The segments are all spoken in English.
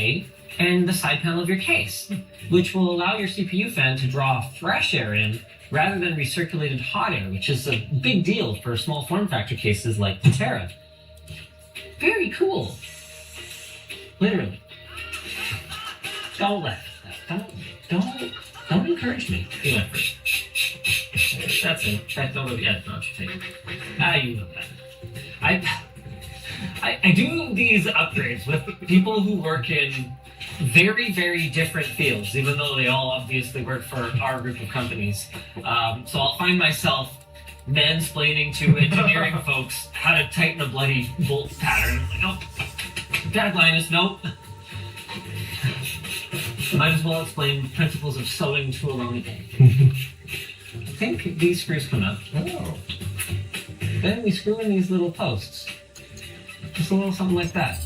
tray and the side panel of your case, which will allow your CPU fan to draw fresh air in rather than recirculated hot air, which is a big deal for small form factor cases like the Terra. Very cool. Literally. Don't laugh. Don't encourage me. Yeah. That's it. Don't really add much. You know that. I do these upgrades with people who work in very, very different fields, even though they all obviously work for our group of companies. So I'll find myself mansplaining to engineering folks how to tighten a bloody bolt pattern. Like, oh, Dad Linus, nope. Might as well explain principles of sewing to a lonely day. I think these screws come out. Oh. Then we screw in these little posts. Just a little something like that.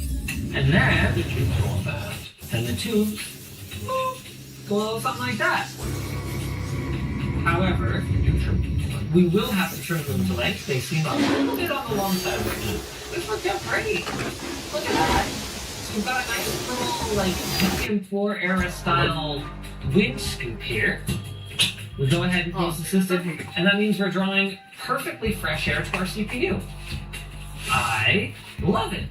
And then the tubes go on that. Then the tubes go a little something like that. However, we will have to trim them to length. They seem a little bit on the long side right now. This worked out great. Look at that. So we've got a nice little, like, GM4 era style winch scoop here. We'll go ahead and close the system, and that means we're drawing perfectly fresh air to our CPU. I love it.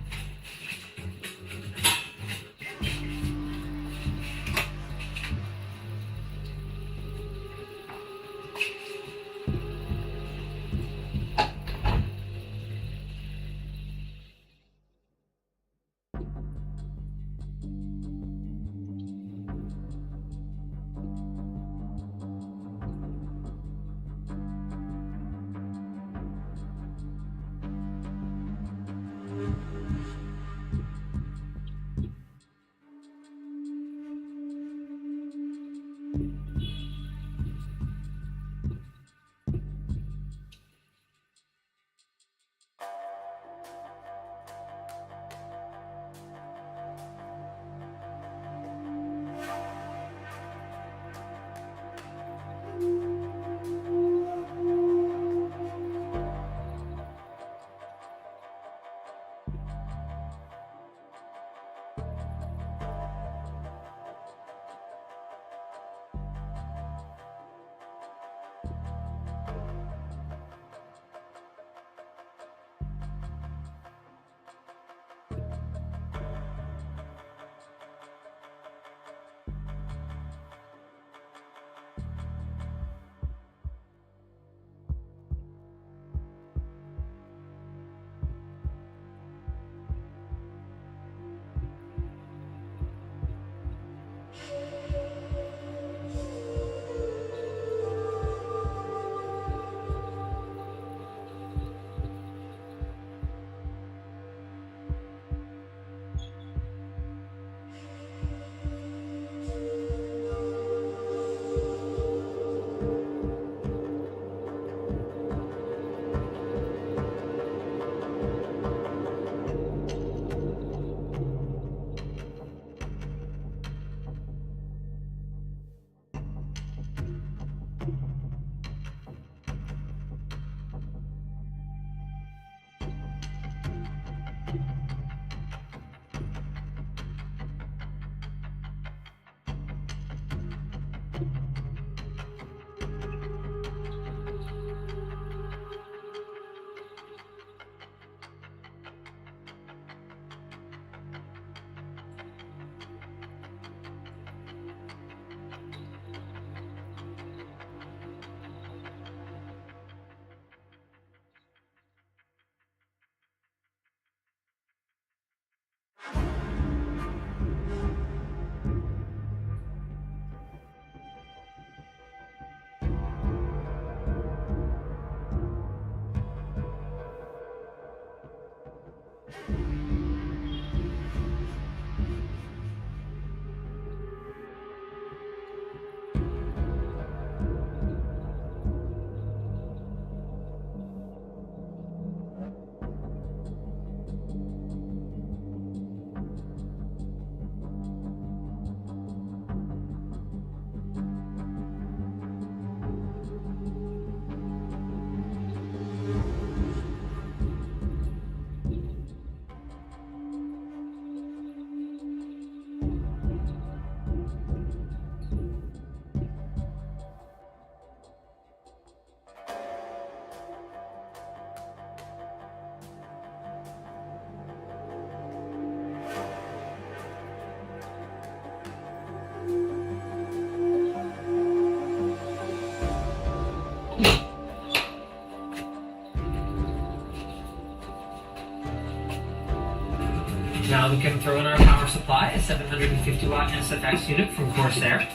750 watt SFX unit from Corsair.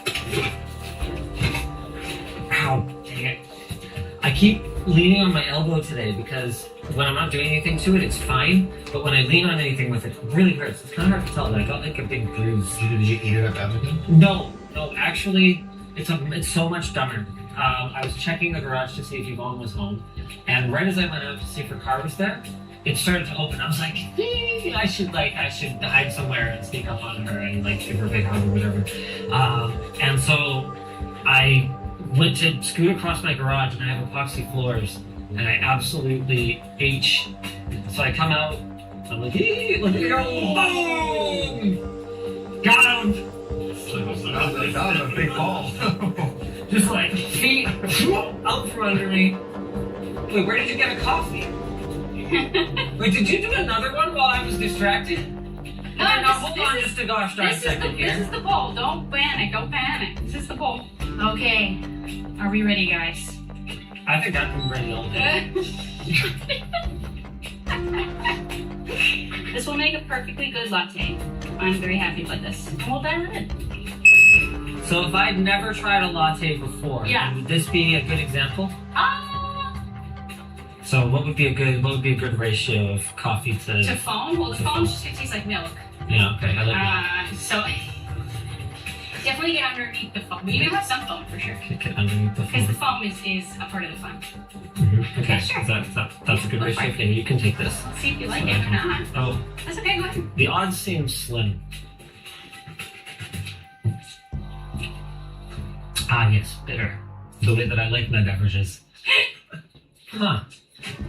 Ow, dang it. I keep leaning on my elbow today because when I'm not doing anything to it, it's fine. But when I lean on anything with it, it really hurts. It's kind of hard to tell, but I got like a big bruise. Did you eat it at Badminton? No, actually, it's so much dumber. I was checking the garage to see if Yvonne was home, and right as I went out to see if her car was there, it started to open. I was like, I should hide somewhere and sneak up on her and like give her a big hug or whatever. And so I went to scoot across my garage, and I have epoxy floors, and I absolutely H. So I come out, I'm like, look at go, boom! Got him! That was a big ball. Just like feet out from under me. Wait, where did you get a coffee? Wait, did you do another one while I was distracted? No, now hold on just a gosh darn second here. This is the bowl. Don't panic. This is the bowl. Okay. Are we ready, guys? I think I've been ready all day. This will make a perfectly good latte. I'm very happy with this. And we'll dial it in. So if I'd never tried a latte before, Yeah. would this be a good example? Ah, So what would be a good ratio of coffee to to foam? Well, the foam just tastes like milk. Yeah, okay, I like that. So definitely get underneath the foam. You do have some foam for sure. Kick it underneath the Because the foam. foam is a part of the fun. Okay, sure. that's a good Go for ratio. it. Okay, you can take this. Let's see if you like it or not. Oh, That's okay, go ahead. the odds seem slim. Ah, yes, bitter. The way that I like my beverages. Huh.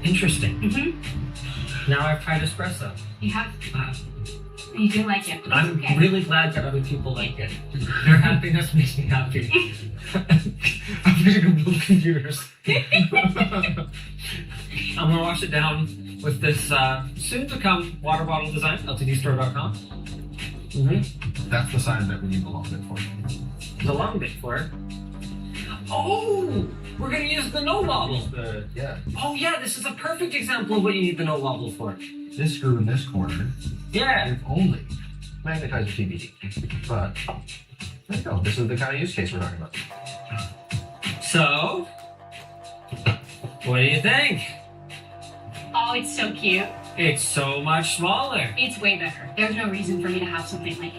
Interesting. Mm-hmm. Now I've tried espresso. You have, Wow. you do like it. I'm Okay. really glad that other people like it. Their happiness makes me happy. I'm gonna go build computers. I'm gonna wash it down with this soon-to-come water bottle design, ltdstore.com. Mm-hmm. That's the sign that we need the long bit for. The long bit for it. Oh! We're gonna use the no wobble. Yeah. Oh yeah, this is a perfect example of what you need the no wobble for. This screw in this corner, Yeah. if only magnetizer TBD. But there you go. This is the kind of use case we're talking about. So, what do you think? Oh, it's so cute. It's so much smaller. It's way better. There's no reason for me to have something like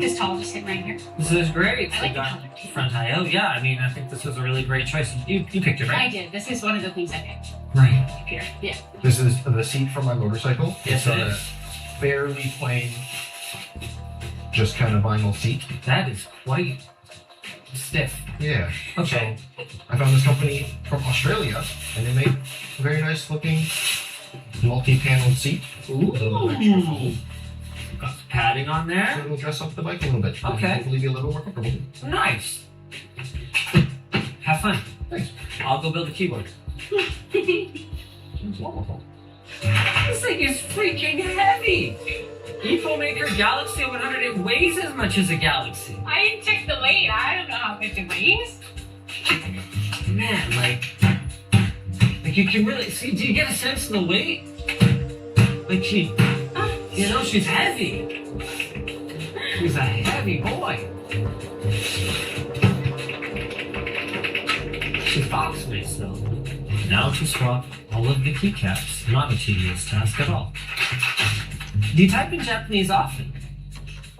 this tall just sitting right here. This is great. I like We the got color too. front IO. Yeah, I mean, I think this was a really great choice. You picked it, I right? did. This is one of the things I picked. Right. Here. Yeah. This is the seat for my motorcycle. Yes, It's it a is. fairly plain, just kind of vinyl seat. That is quite stiff. Yeah. Okay. I found this company from Australia, and they make a very nice looking multi-paneled seat. Ooh. With a little extra foam. Got some padding on So there. it'll dress up the bike a little bit. and Okay. Hopefully be a little more comfortable. Nice. Have fun. Thanks. I'll go build a keyboard. It's wonderful. This thing is freaking heavy. EcoMaker Galaxy 100, it weighs as much as a Galaxy. I didn't check the weight. I don't know how much it weighs. Man, like you can really see. Do you get a sense of the weight? Like she's heavy. He's a heavy boy. She's box mates though. Now to swap all of the keycaps. Not a tedious task at all. Do you type in Japanese often?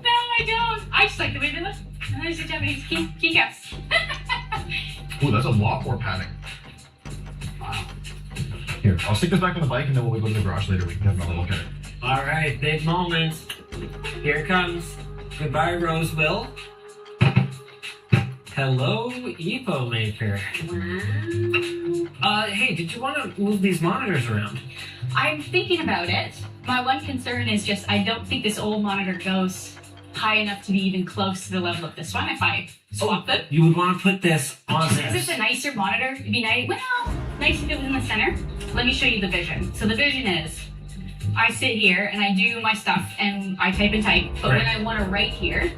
No, I don't. I just like the way they look. And there's the Japanese keycaps. Ooh, that's a lot more padding. Wow. Here, I'll stick this back on the bike, and then when we go to the garage later, we can have another look at it. All right, big moment. Here it comes. Goodbye, Roseville. Hello, EcoMaker. Wow. Hey, did you want to move these monitors around? I'm thinking about it. My one concern is just I don't think this old monitor goes high enough to be even close to the level of this one if I swap them. You would want to put this on Because this. it's a nicer monitor, it'd be nice. Well, nice if it was in the center. Let me show you the vision. So the vision is, I sit here and I do my stuff and I type and type. But when Right. I want to write here,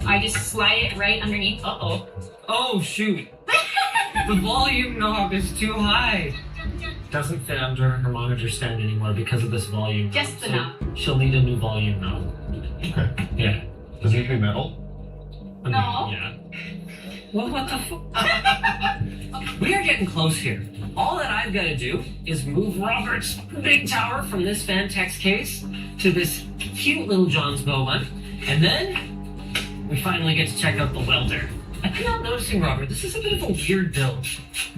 I just slide it right underneath. Uh-oh. Oh, shoot. The volume knob is too high. Doesn't fit under her monitor stand anymore because of this volume. Just the So knob. She'll need a new volume knob. Okay. Yeah. Does it need to be metal? I mean, No. Yeah. Well, what the fuck? We are getting close here. All that I've got to do is move Robert's big tower from this Vantex case to this cute little John's Bow one, and then we finally get to check out the welder. I think I'm noticing, Robert, this is a bit of a weird build.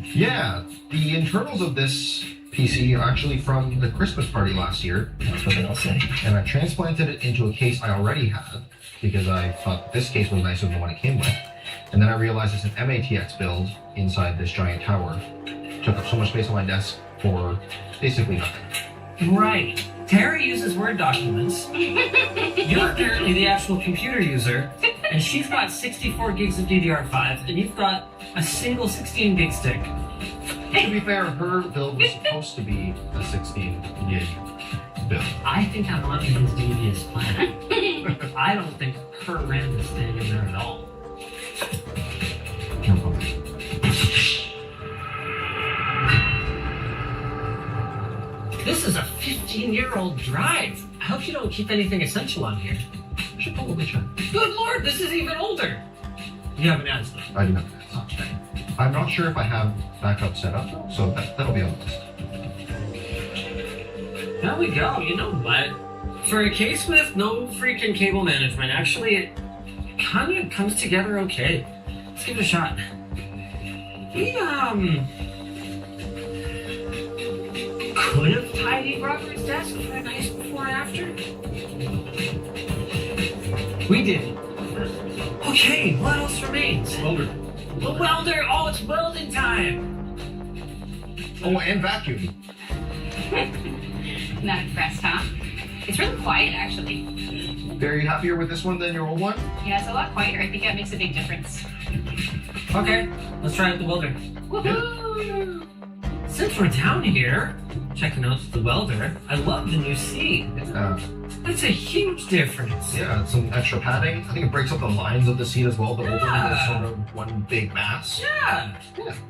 Yeah, the internals of this PC are actually from the Christmas party last year, That's what they'll say. and I transplanted it into a case I already had because I thought this case was nicer than the one it came with. And then I realized it's an MATX build inside this giant tower. Took up so much space on my desk for basically nothing. Right. Tara uses Word documents. You're apparently the actual computer user, and she's got 64 gigs of DDR5, and you've got a single 16 gig stick. To be fair, her build was supposed to be a 16 gig build. I think I'm on his devious plan. I don't think her RAM is staying in there at all. No problem. This is a 15-year-old drive. I hope you don't keep anything essential on here. I should probably check. Good lord, this is even older. You haven't asked them. I do not have that. Okay. I'm not sure if I have backup set up, so that'll be on the list. There we go. You know what? For a case with no freaking cable management, actually, it kind of comes together okay. Let's give it a shot. We, could have tidied Robert's desk for a nice before and after. We didn't. Okay, what else remains? Welder. The welder! Oh, it's welding time! Oh, and vacuum. Not impressed, huh? It's really quiet, actually. Very happier with this one than your old one? Yeah, it's a lot quieter. I think that makes a big difference. Okay, let's try out the welder. Woohoo! Since we're down here, checking out the welder, I love the new seat. That's a huge difference. Yeah, some extra padding. I think it breaks up the lines of the seat as well. The old one Yeah. was sort of one big mass. Yeah,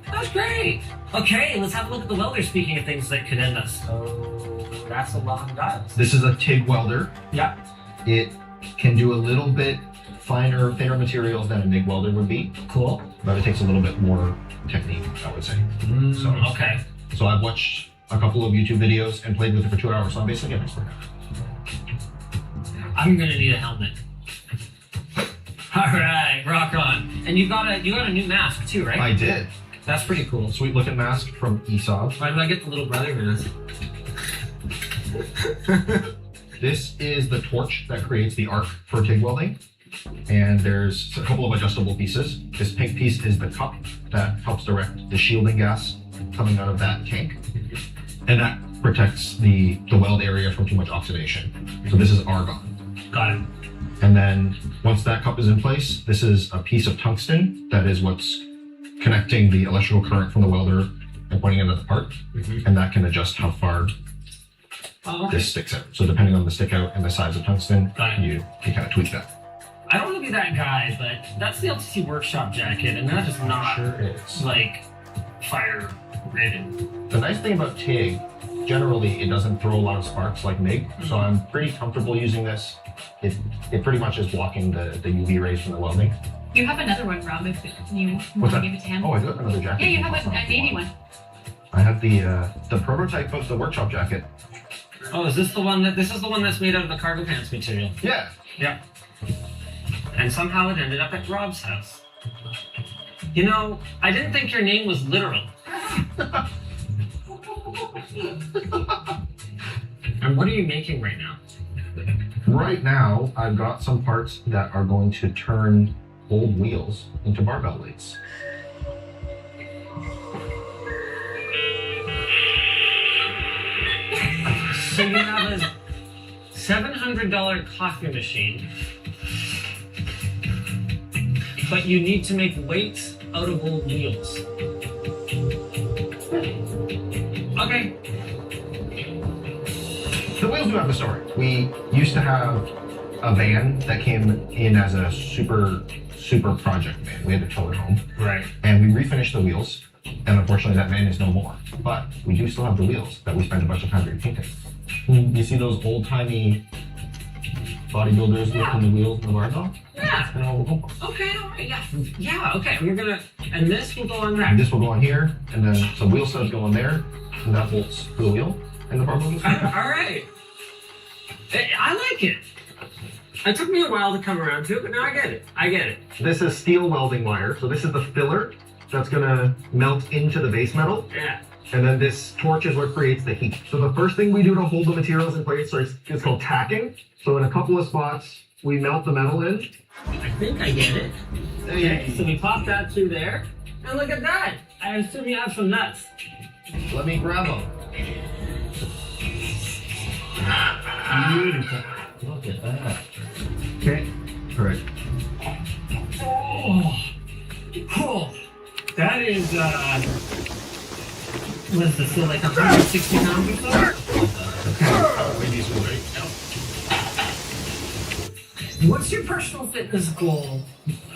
that's great. Okay, let's have a look at the welder. Speaking of things that could end us. So that's a lot of dials. This is a TIG welder. Yeah. It can do a little bit finer, thinner materials than a MIG welder would be, Cool. but it takes a little bit more technique, I would say. So- Okay. So I've watched a couple of YouTube videos and played with it for 2 hours, so I'm basically an expert. I'm gonna need a helmet. All right, rock on. And you got a new mask too, right? I did. That's pretty cool. Sweet looking mask from ESOB. Why did I get the little brother mask? This is the torch that creates the arc for TIG welding. And there's a couple of adjustable pieces. This pink piece is the cup that helps direct the shielding gas coming out of that tank. And that protects the weld area from too much oxidation. So this is argon. Got it. And then once that cup is in place, this is a piece of tungsten that is what's connecting the electrical current from the welder and pointing it at the part. And that can adjust how far Oh, okay. this sticks out. So depending on the stick out and the size of tungsten, Got it. you kind of tweak that. I don't want to be that guy, but that's the LTC workshop jacket, and that is not Sure is. like fire rated. The nice thing about TIG, generally it doesn't throw a lot of sparks like MIG, so I'm pretty comfortable using this. It pretty much is blocking the UV rays from the welding. You have another one, Rob, if you want What's to that? give it to him. Oh, I do have another jacket. Yeah, you have That's a not navy the one. I have the prototype of the workshop jacket. Oh, is this the one this is the one that's made out of the cargo pants material? Yeah. Yeah. And somehow it ended up at Rob's house. You know, I didn't think your name was literal. And what are you making right now? Right now, I've got some parts that are going to turn old wheels into barbell weights. So you have a $700 coffee machine, but you need to make weights out of old wheels. Okay. The wheels do have a story. We used to have a van that came in as a super project van. We had to tow it home. Right. And we refinished the wheels. And unfortunately, that van is no more. But we do still have the wheels that we spent a bunch of time repainting. You see those old-timey bodybuilders lifting the wheels and the barbell. Yeah. And all- Okay. All right. Yeah. Yeah. Okay. We're gonna, and this will go on And that. this will go on here, and then some wheel studs go on there, and that bolts to the wheel, and the barbell goes All on there. right. I like it. It took me a while to come around to it, but now I get it. I get it. This is steel welding wire, so this is the filler that's gonna melt into the base metal, Yeah. and then this torch is what creates the heat. So the first thing we do to hold the materials in place is called tacking. So in a couple of spots, we melt the metal in. I think I get it. Okay. So we pop that through there, and look at that. I assume you have some nuts. Let me grab them. Beautiful. Look at that. Okay. All right. Oh, cool. That is, what is this, so like 160 pounds or so? What's your personal fitness goal,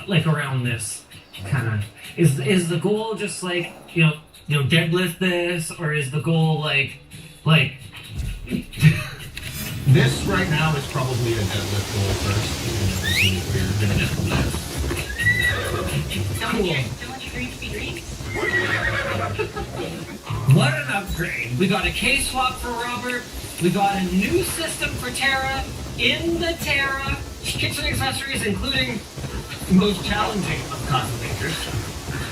like around this kind of? Is the goal just like, deadlift this, or is the goal like, This right now is probably a deadlift goal first. We're gonna get from there. Don't let your dreams be dreams. what an upgrade? We got a case swap for Robert. We got a new system for Tara in the Tara. Kitchen accessories, including the most challenging of custom makers.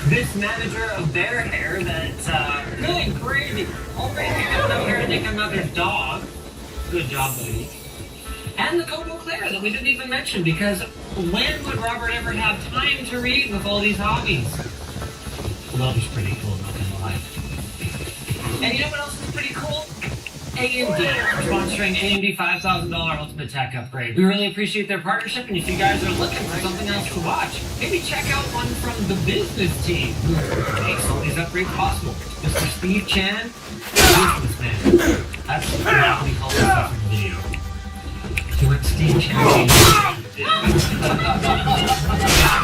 This manager of bear hair that really crazy. Already got enough hair to make another dog. Good job, buddy. And the Coco Claire that we didn't even mention, because when would Robert ever have time to read with all these hobbies? Love is pretty cool, not gonna lie. And you know what else is pretty cool? AMD, sponsoring AMD $5,000 Ultimate Tech Upgrade. We really appreciate their partnership, and if you guys are looking for something else to watch, maybe check out one from the business team who makes all these upgrades possible. Mr. Steve Chan, businessman. That's what we call this stuff in the video. He went Steve Chan.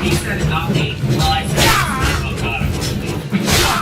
He said it, not me. Well, I said it. Oh god,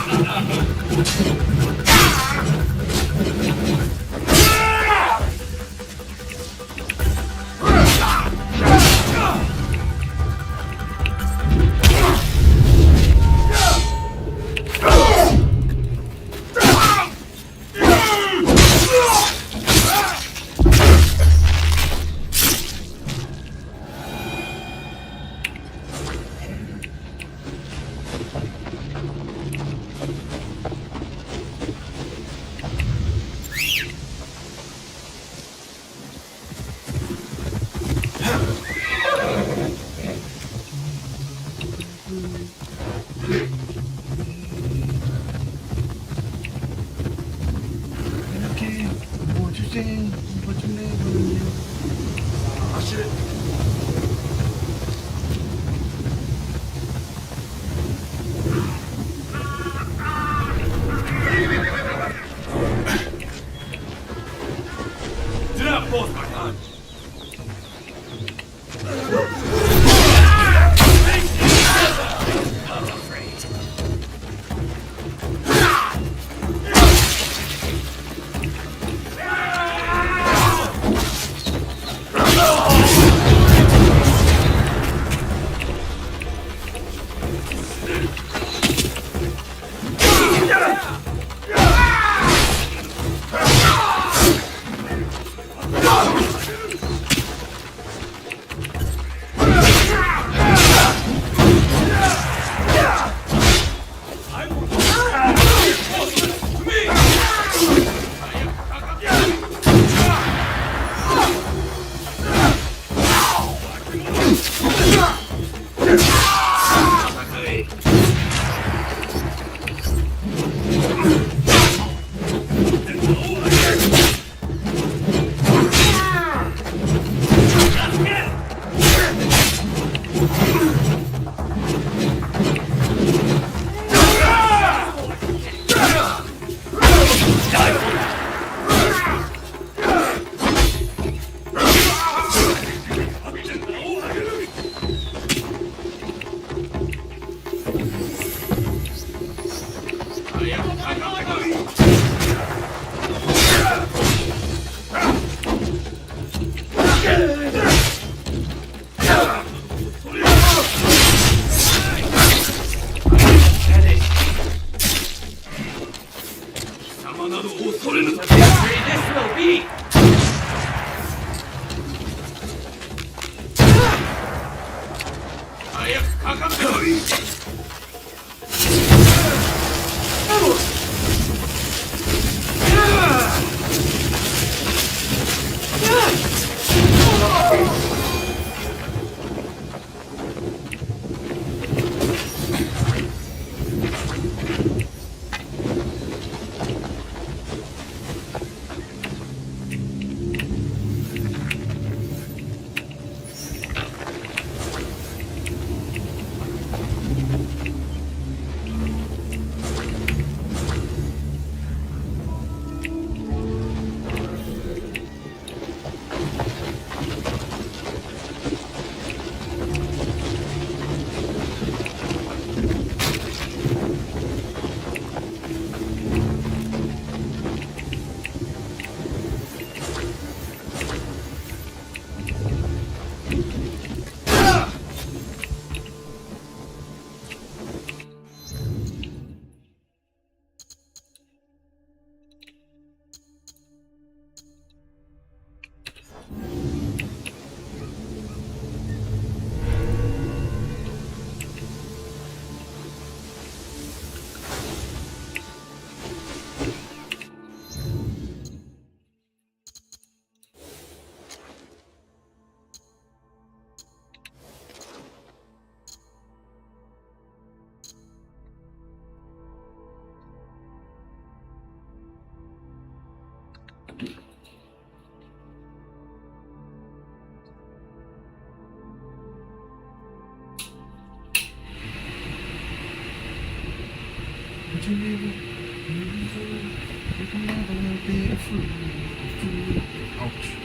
Ouch.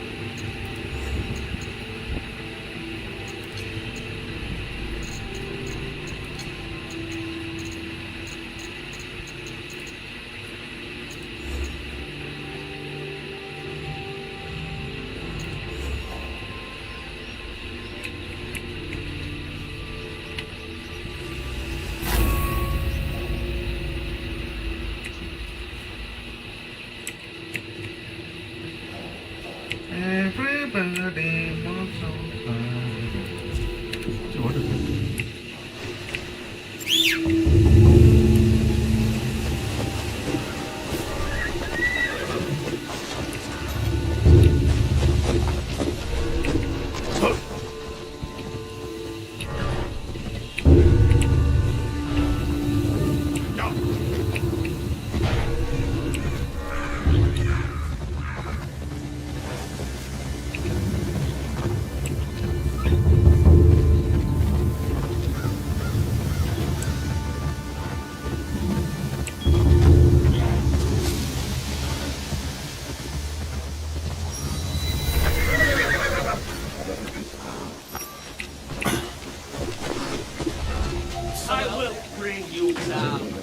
Everybody wants somebody. So what is it? I will bring you down.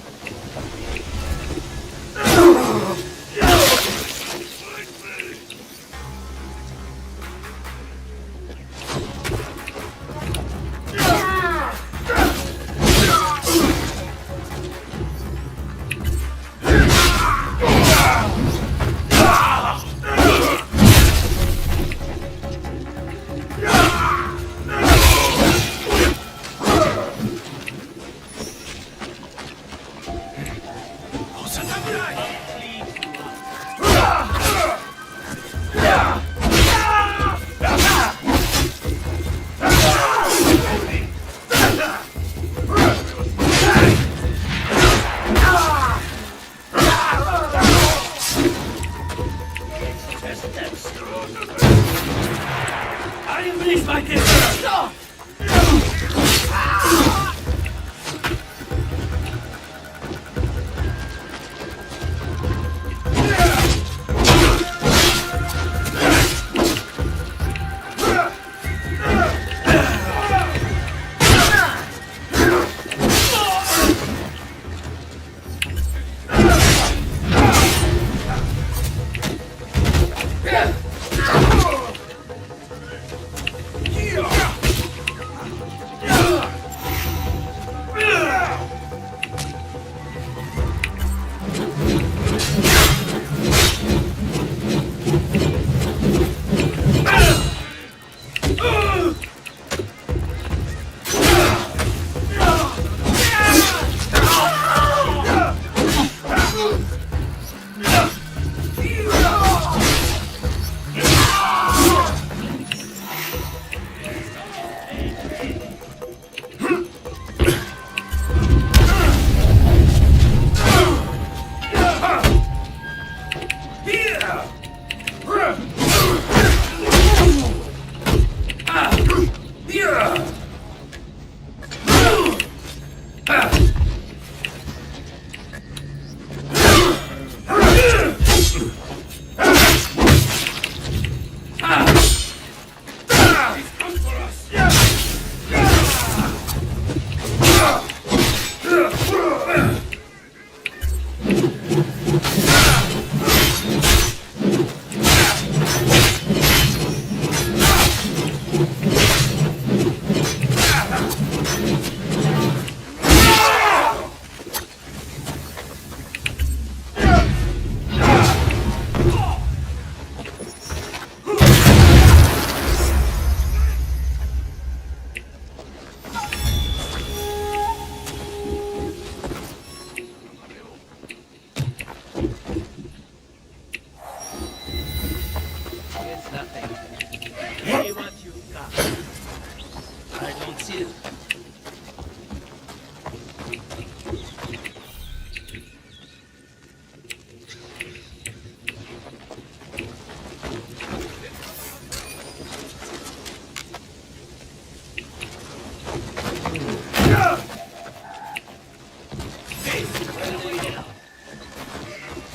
you.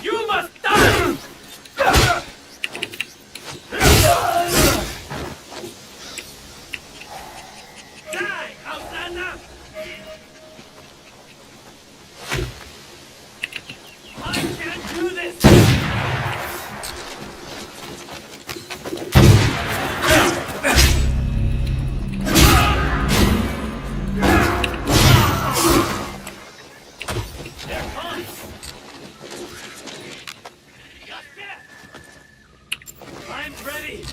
You must die! Die, Outlander! I can't do this! They're on! Gotcha! I'm ready!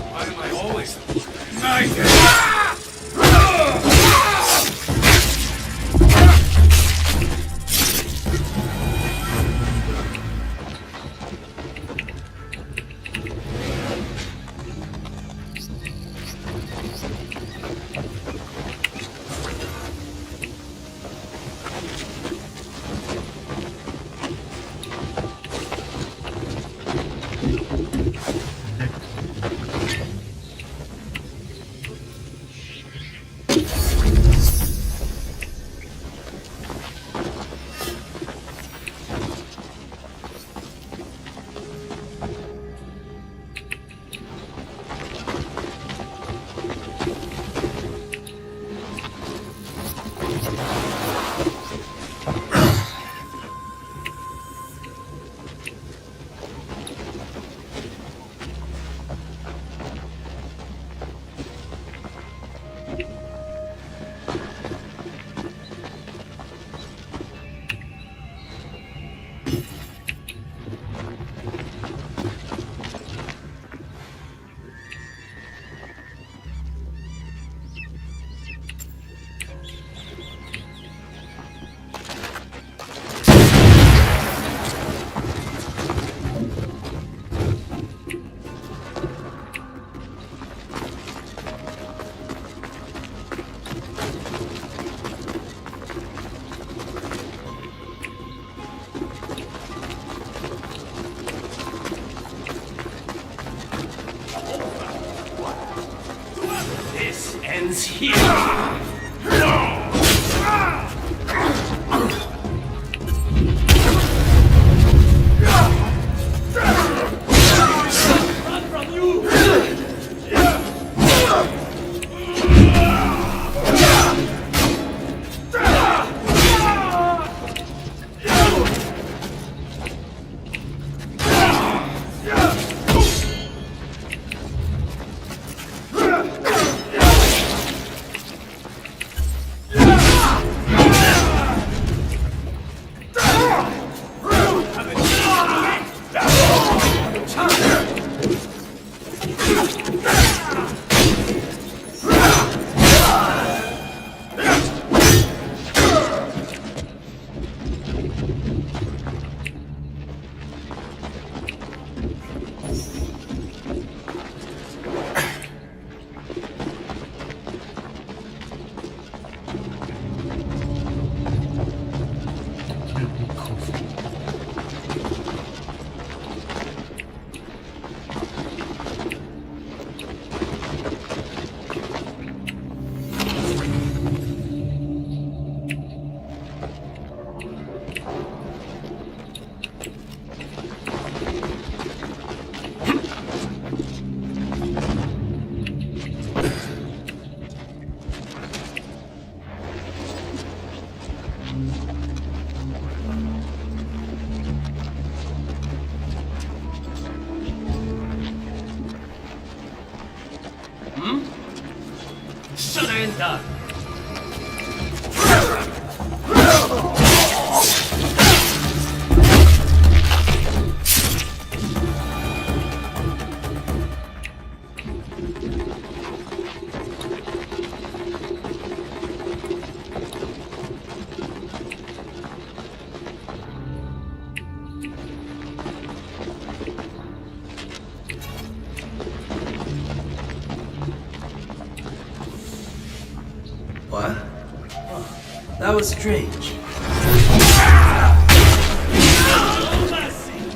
Why am I always This ends here! Run from you! was strange. No mercy.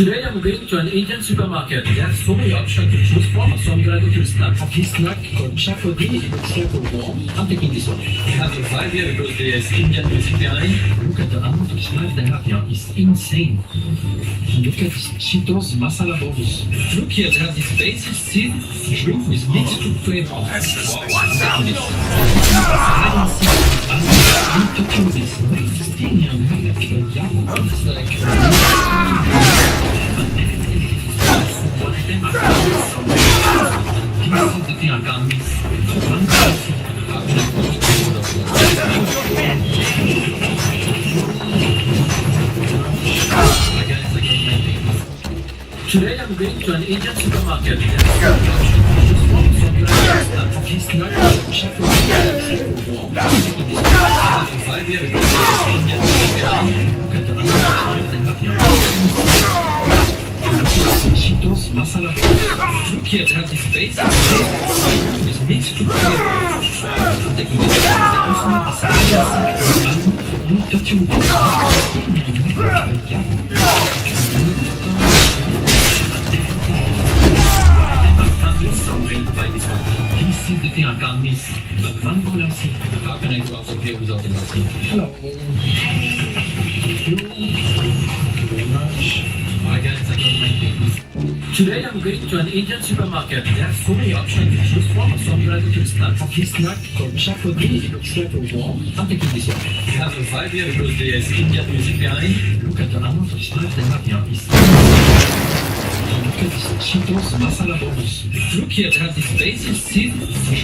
Today I'm going to an Indian supermarket. There are so many options to choose from, so I'm gonna go to snack. This snack called Chakodi, it's like a warm. I'm taking this one. It has a vibe here because there's Indian music behind. Look at the amount of spice they have here, it's insane. Look at this Cheetos masala balls. Look here, they have this basil seed drink with mixed fruit flavor. Wow, I'm taking this. I didn't see it. I'm touching this. It's still here, like a it's like one of them are this is the thing I can't miss. One person, how can I go Today I'm going to an Indian supermarket. This nut Cheetos masala. Look here, they have this base. It's mixed fruit flavor. I'm taking this. They also have this This is the thing I can't miss. Mango lassi. How can I go out of here without a lassi? Hello. Thank you very much. Hi guys, I don't mind things. Today I'm going to an Indian supermarket. There are so many options to choose from, so I'm gonna go to snack. This snack called Chakodi, it looks like a warm. I'm taking this one. It has a vibe here because there's Indian music behind. Look at the amount of spice they have here. It's Look at this Cheetos masala balls. Look here, they have this basil seed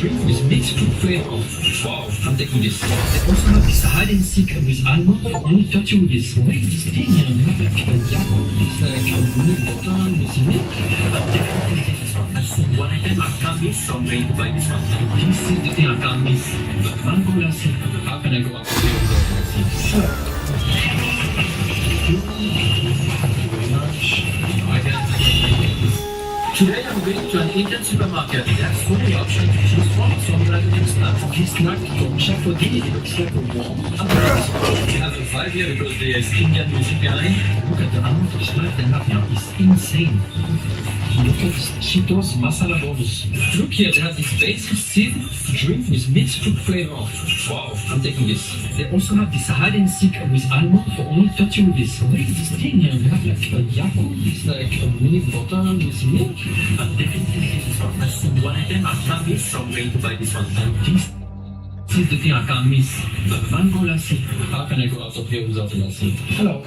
drink with mixed fruit flavor. Wow, I'm taking this. They also have this hide and seek with almond for only 30 rupees. What is this thing here? It's like a milk bottle with milk. One item I can't miss, so I'm going to buy this one. This is the thing I can't miss. Mango lassi. How can I go out of here without lassi? Thank you very much. I guess Today I'm going to an Indian supermarket. There are so many options to choose from, so I'm gonna go to snack. This snack called Chakodi, it looks like a warm. I'm taking this one. It has a vibe here because there's Indian music behind. Look at the amount of spice they have here. It's insane. Look at this Cheetos masala balls. Look here, they have this basil seed drink with mixed fruit flavor. Wow, I'm taking this. They also have this hide and seek with almond for only 30 rupees. What is this thing here? They have like a yakult. It's like a milk bottle with milk. I'm definitely this one. I see one item I can't miss, so I'm going to buy this one. This is the thing I can't miss. Mango lassi. How can I go out of here without a lassi? Hello.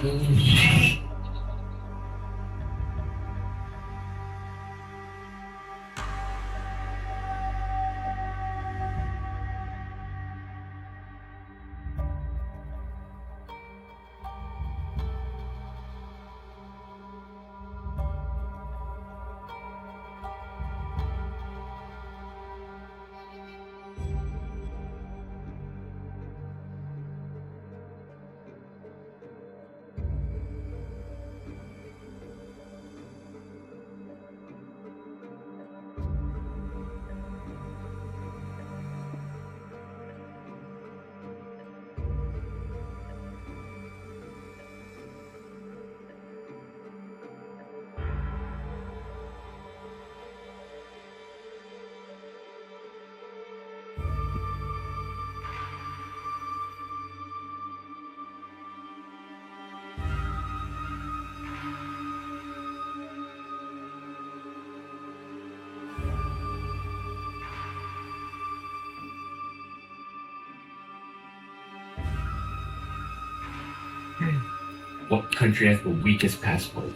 What country has the weakest passport?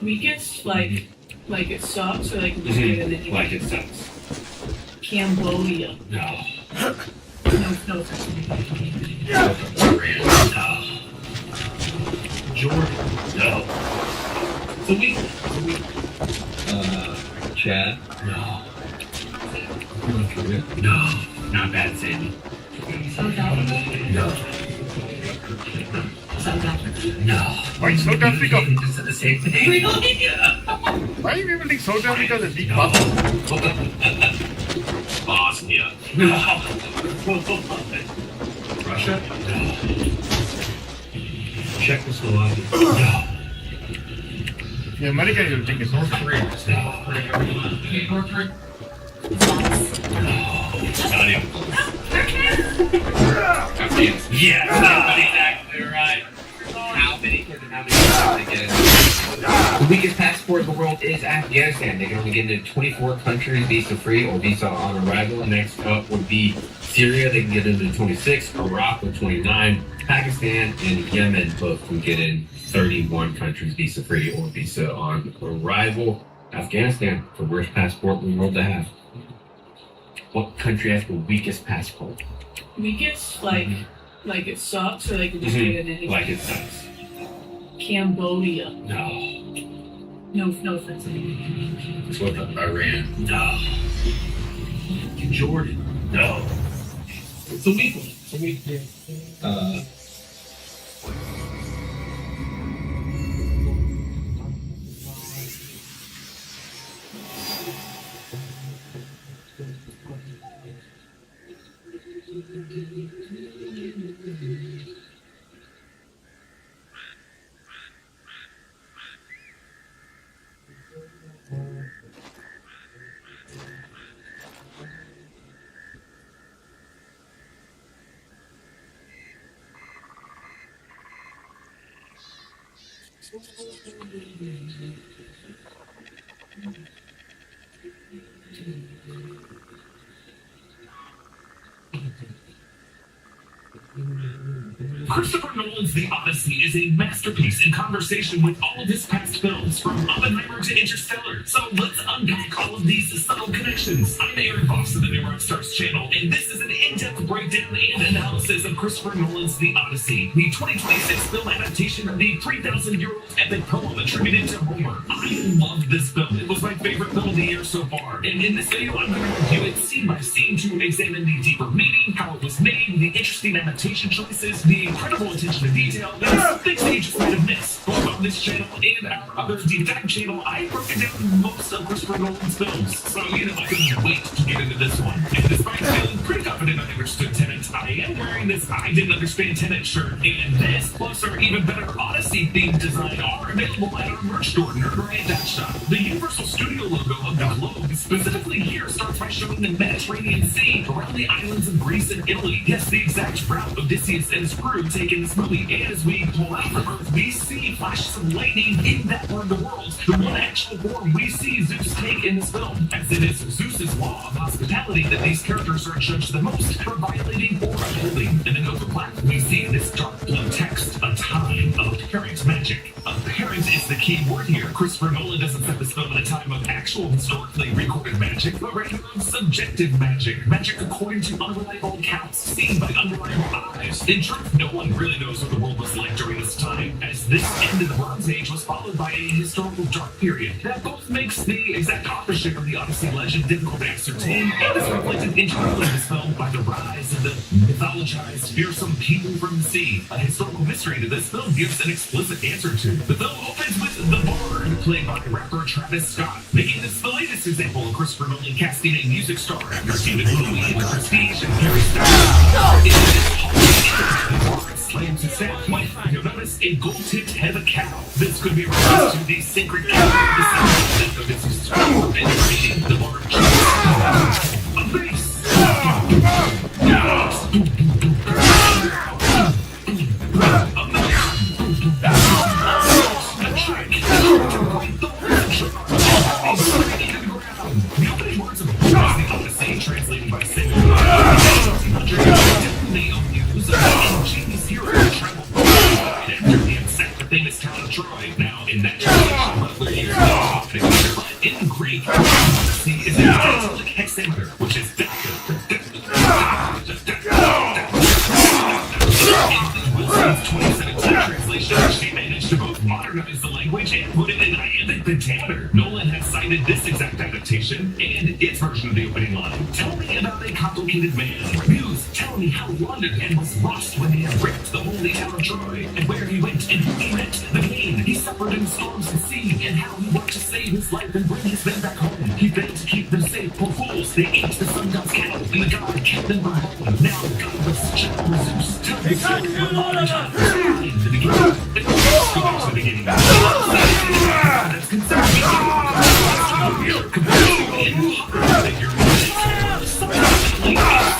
Weakest? Like it sucks or like Like it sucks. Cambodia. No. No. Iran. No. Jordan. No. Chad. No. North Korea. No. Not bad, Sandy. South Africa? No. South Africa. No. Why South Africa? You just said the same thing. Really? Why do you think South Africa is a big No. Bosnia. No. Russia. No. Czechoslovakia. No. The American you'll think is North Korea. North Korea. Not even close. Afghanistan. Yes, that's exactly right. How many kids and how many people they get in? The weakest passport in the world is Afghanistan. They can only get into 24 countries visa-free or visa on arrival. Next up would be Syria. They can get into 26. Iraq with 29. Pakistan and Yemen both can get in 31 countries visa-free or visa on arrival. Afghanistan, the worst passport in the world to have. What country has the weakest passport? Weakest? Like it sucks or like Like it sucks. Cambodia. No. No offense. What about Iran? No. Jordan. No. It's a weak one. It's a weak one. Christopher Nolan's The Odyssey is a masterpiece in conversation with all of his past films, from Oppenheimer to Interstellar. So let's unpack all of these subtle connections. I'm Aaron Voss of the New Rockstars channel, and this is an in-depth breakdown and analysis of Christopher Nolan's The Odyssey, the 2026 film adaptation of the 3,000-year-old epic poem attributed to Homer. I loved this film. It was my favorite film of the year so far, and in this video I'm going to review it scene by scene to examine the deeper meaning, how it was made, the interesting adaptation choices, the incredible attention to detail, and some things that you just might have missed. Both on this channel and our other deep dive channel, I broke down most of Christopher Nolan's films, so I couldn't wait to get into this one. And despite feeling pretty confident I understood Tenet, I am wearing this I Didn't Understand Tenet shirt, and this, plus our even better Odyssey-themed design, are available at our merch store, nerdbrand.shop. The Universal Studio logo of the globe, specifically here, starts by showing the Mediterranean Sea around the islands of Greece and Italy. Yes, the exact route Odysseus and his crew take in this movie, and as we pull out from Earth, we see flashes of lightning in that part of the world. The one actual form we see Zeus take in this film, as it is Zeus's law of hospitality that these characters are judged the most for violating or upholding. And then over black, we see this dark blue text, a time of apparent magic. Apparent is the key word here. Christopher Nolan doesn't set this film in a time of actual historically recorded magic, but rather of subjective magic. Magic according to unreliable accounts, seen by unreliable eyes. In truth, no one really knows what the world was like during this time, as this end of the Bronze Age was followed by a historical dark period that both makes the exact authorship of the Odyssey legend difficult to ascertain, and is reflected integrally in this film by the rise of the mythologized, fearsome people from the sea. A historical mystery that this film gives an explicit answer to. The film opens with The Bard, played by rapper Travis Scott, making this the latest example of Christopher Nolan casting a music star after David Bowie, The Prestige, and Harry Styles. In this Bard slams his sound wife, you'll notice a gold-tipped head of cow. This could be a reference to the sacred cow, the symbol of Odysseus' power and creating the Bard. A bass. Nobody words of the Odyssey, translated by Samuel. They use ingenious hero to travel after the exact famous created this exact adaptation and its version of the opening line. Tell me about a complicated man. Muse, tell me how wandered and was lost when he had ripped the holy town of Troy, and where he went and who he met, the pain he suffered in storms and sea, and how he worked to save his life and bring his men back home. He begged to keep them safe, poor fools, they ate the sun god's cattle, and the god kept them from home. Now godless Jehovah Zeus, tell me so the beginning. Go back to the beginning. That's considered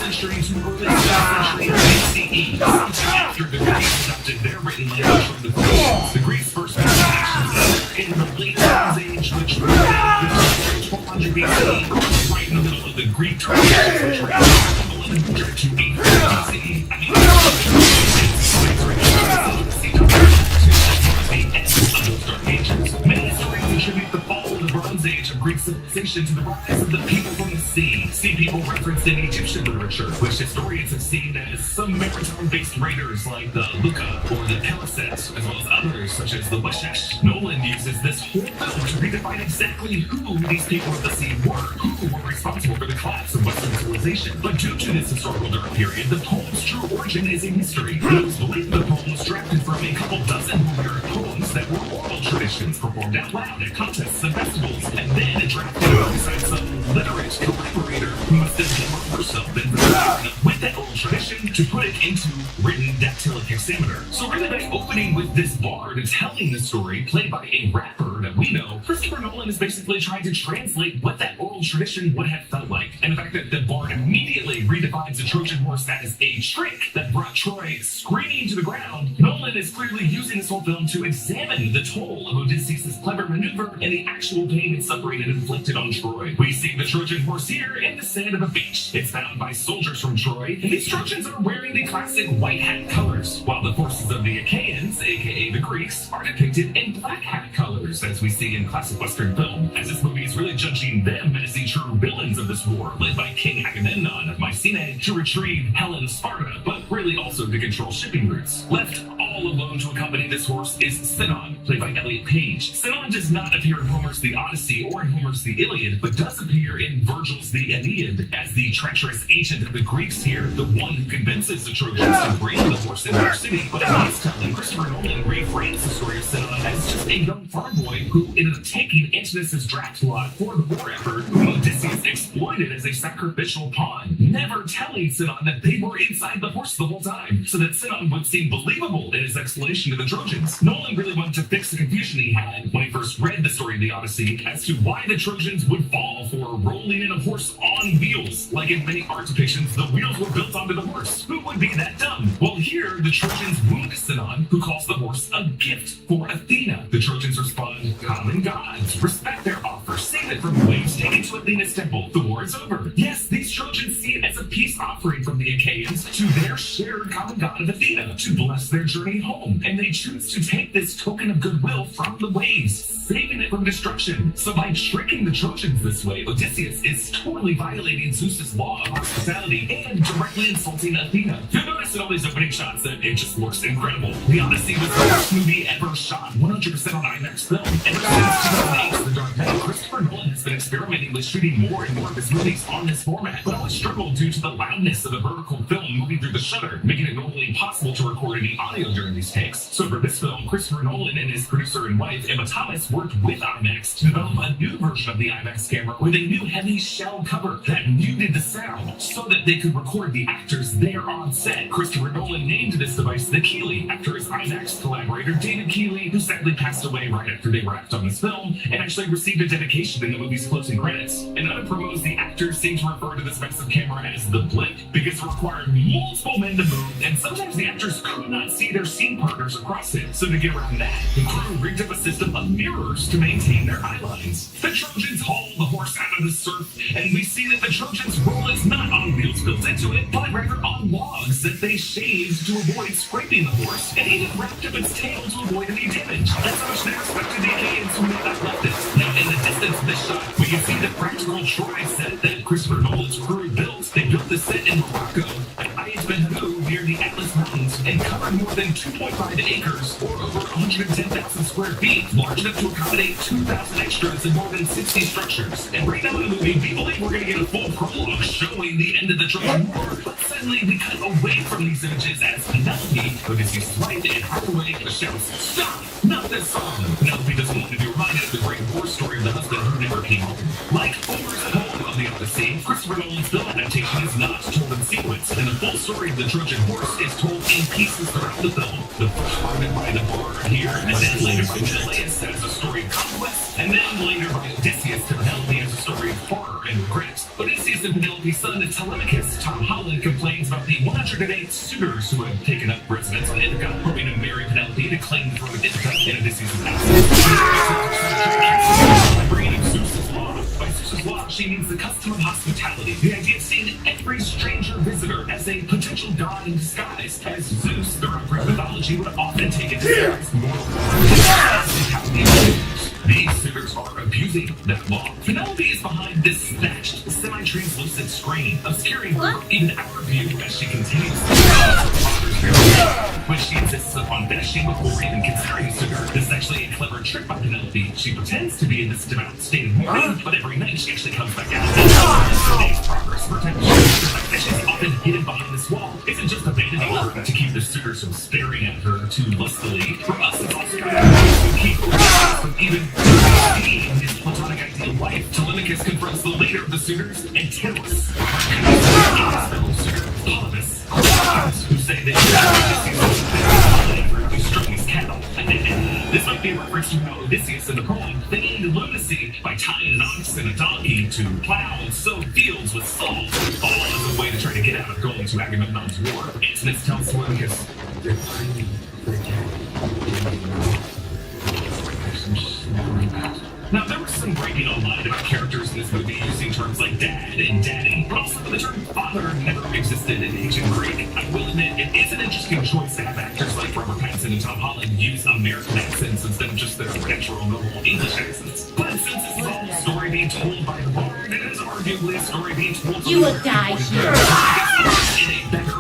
century to early 7th century BCE. After the Greeks adopted their written language from the Persians, the Greeks first made actions in the late Bronze Age, which was 1200 BCE, right in the middle of the Greek tradition, which ran from 1100 to 800 BCE. I mean, many historians attribute the fall of the Bronze Age of Greek civilization to the rise of the people from the sea. Sea people referenced in Egyptian literature, which historians have seen as some maritime-based raiders like the Luca or the Peliset, as well as others such as the Weshesh. Nolan uses this whole film to redefine exactly who these people of the sea were, who were responsible for the collapse of Western civilization. But due to this historical dark period, the poem's true origin is a mystery. Those believe the poem was drafted from a couple dozen Homeric poems that were oral traditions performed out loud at contests and festivals, and then drafted alongside some literate collaborator who must have been herself then with that oral tradition to put it into written dactylic hexameter. So really by opening with this bard telling the story played by a rapper that we know, Christopher Nolan is basically trying to translate what that oral tradition would have felt like. And the fact that the bard immediately redefines the Trojan horse as a trick that brought Troy screaming to the ground, Nolan is clearly using this whole film to examine the toll of Odysseus' clever maneuver and the actual pain and suffering it inflicted on Troy. We see the Trojan horse here in the sand of a beach. It's bound by soldiers from Troy, and these Trojans are wearing the classic white hat colors, while the forces of the Achaeans, aka the Greeks, are depicted in black hat colors, as we see in classic Western film, as this movie is really judging them as the true villains of this war, led by King Agamemnon of Mycenae to retrieve Helen's Sparta, but really also to control shipping routes. Left all alone to accompany this horse is Sinon, played by Elliot Page. Sinon does not appear in Homer's The Odyssey or in Homer's The Iliad, but does appear in Virgil's The Aeneid as the treacherous agent of the Greeks here, the one who convinces the Trojans to bring the horse into their city. But in his telling, Christopher Nolan reframes the story of Sinon as just a young farm boy who ended up taking Antinous' draft lot for the war effort, whom Odysseus exploited as a sacrificial pawn, never telling Sinon that they were inside the horse the whole time, so that Sinon would seem believable in his explanation to the Trojans. Nolan really wanted to fix the confusion he had when he first read the story of the Odyssey as to why the Trojans would fall for rolling in a horse on wheels. Like in many art depictions, the wheels were built onto the horse. Who would be that dumb? Well, here, the Trojans wound Sinon, who calls the horse a gift for Athena. The Trojans respond, common gods, respect their offer, save it from the waves, take it to Athena's temple. The war is over. Yes, these Trojans see it as a peace offering from the Achaeans to their shared common god of Athena to bless their journey home. And they choose to take this token of goodwill from the waves, saving it from destruction. So by tricking the Trojans this way, Odysseus is totally violating Zeus's law of hospitality and directly insulting Athena. You'll notice in all these opening shots that it just looks incredible. The Odyssey was the first movie ever shot 100% on IMAX film. Ever since 2008's The Dark Knight, Christopher Nolan has been experimenting with shooting more and more of his movies on this format, but always struggled due to the loudness of the vertical film moving through the shutter, making it normally impossible to record any audio during these takes. So for this film, Christopher Nolan and his producer and wife, Emma Thomas, worked with IMAX to develop a new version of the IMAX camera with a new heavy shell cover that muted the sound so that they could record the actors there on set. Christopher Nolan named this device the Keeley after his IMAX collaborator David Keeley, who sadly passed away right after they wrapped on this film and actually received a dedication in the movie's closing credits. In other promos, the actors seem to refer to this massive camera as the Blimp because it required multiple men to move, and sometimes the actors could not see their scene partners across it. So to get around that, the crew rigged up a system of mirrors to maintain their eye lines. The Trojans haul the horse out of the surf, and we see that the Trojans' roll is not on wheels built into it, but rather on logs that they shaved to avoid scraping the horse, and even wrapped up its tail to avoid any damage. That's how much they respected the Achaeans who made that left it. Now, in the distance of this shot, we can see the practical Troy set that Christopher Nolan's crew built. They built this set in Morocco, at Ayat Ben Haddou, near the Atlas Mountains, and covered more than 2.5 acres or over 110,000 square feet, large enough to accommodate 2,000 extras and more than 60 structures. And right now in the movie, we believe we're going to get a full prologue showing the end of the Trojan War, but suddenly we cut away from these images as Penelope, Odysseus' wife, and Hathaway shouts, "Stop! Not this song!" Penelope doesn't want to be reminded of the great war story of the husband who never came home. Like Homer's poem of the Odyssey, Christopher Nolan's film adaptation is not told in sequence, and the full story of the Trojan horse is told in pieces throughout the film. The first part by the bard here, and then later by Menelaus as a story of conquest, and then later by Odysseus to Penelope as a story of horror and regret. Odysseus and Penelope's son Telemachus, Tom Holland, complains about the 108 suitors who had taken up residence on Ithaca, hoping to marry Penelope to claim the throne of Ithaca in Odysseus' absence. By bringing up Zeus's law. By Zeus's law, she means the custom of hospitality, the idea of seeing every stranger visitor as a potential god in disguise, as Zeus, throughout Greek mythology, would often take a disguised mortal form. These suitors are abusing that law. Penelope is behind this snatched, semi-translucent screen, obscuring her even our view as she continues to her father's marriage. When she insists upon finishing before even considering a suitor, this is actually a clever trick by Penelope. She pretends to be in this devout state of mourning, but every night she actually comes back out. Today's progress protects her. The fact that she's often hidden behind this wall isn't just abandoning her to keep the suitors from staring at her too lustily. For us, it's also kind of to keep her from even seeing his platonic ideal wife. Telemachus confronts the leader of the suitors, Antinous, his fellow suitor, Polybus, who say that he struck his cattle. This might be a reference to how Odysseus in the poem feigned lunacy by tying an ox and a donkey to plow and sow fields with salt, all as a way to try to get out of going to Agamemnon's war. Antinous tells Telemachus, "They're finding their dad." Now, there was some writing online about characters in this movie using terms like dad and daddy, but also the term father never existed in ancient Greek. I will admit, it is an interesting choice to have actors like Robert Pattinson and Tom Holland use American accents instead of just their natural, normal English accents. But since this is all a story being told by the bard, it is arguably a story being told by You will die here. in a better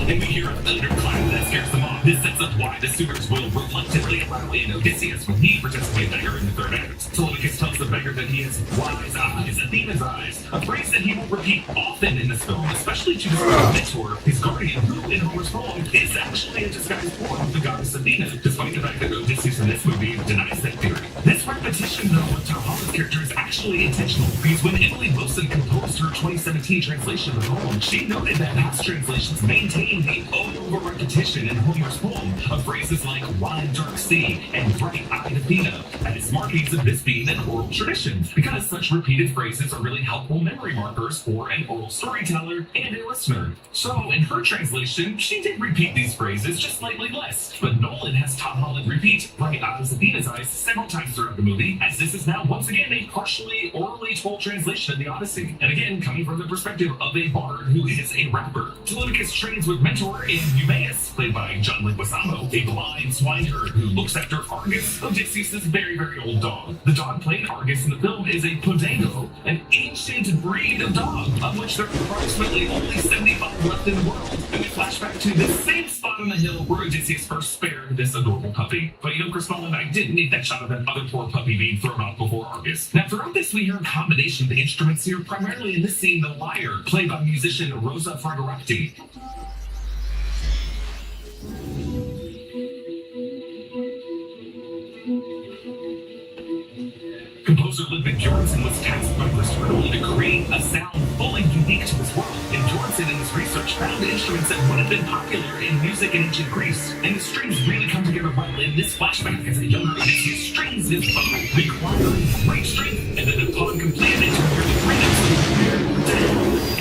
and we hear a thunderclap that scares them off. This sets up why the suitors will reluctantly allow in Odysseus when he pretends to be a beggar in the third act. Telemachus tells the beggar that he has wise eyes, Athena's eyes, a phrase that he will repeat often in this film, especially to describe Mentor, his guardian, who in Homer's poem is actually a disguised form of the goddess Athena, despite the fact that Odysseus in this movie denies that theory. This repetition, though, of Tom Holland's character is actually intentional, because when Emily Wilson composed her 2017 translation of the poem, she noted that past translations maintain the over-repetition in Homer's poem of phrases like wide dark sea and bright-eyed Athena as markings of this being an oral tradition, because such repeated phrases are really helpful memory markers for an oral storyteller and a listener. So, in her translation, she did repeat these phrases, just slightly less, but Nolan has Tom Holland repeat bright eyes Athena's eyes several times throughout the movie, as this is now once again a partially orally told translation of the Odyssey, and again coming from the perspective of a bard who is a rapper. Telemachus trains with Mentor in Eumaeus, played by John Leguizamo, a blind swineherd who looks after Argus, Odysseus' very, very old dog. The dog playing Argus in the film is a Podengo, an ancient breed of dog, of which there are approximately only 75 left in the world. And we flash back to this same spot on the hill where Odysseus first spared this adorable puppy. But you know, Chris Nolan, I didn't need that shot of that other poor puppy being thrown off before Argus. Now, throughout this, we hear a combination of the instruments here, primarily in this scene, the lyre, played by musician Rosa Fragarotti. Composer Ludwig Göransson was tasked by Christopher Nolan to create a sound fully unique to his world, and Göransson in his research found instruments that would have been popular in music in ancient Greece, and the strings really come together well in this flashback as a younger Odysseus strings his bow, requiring great strength, and then upon completing it to nearly 3 notes.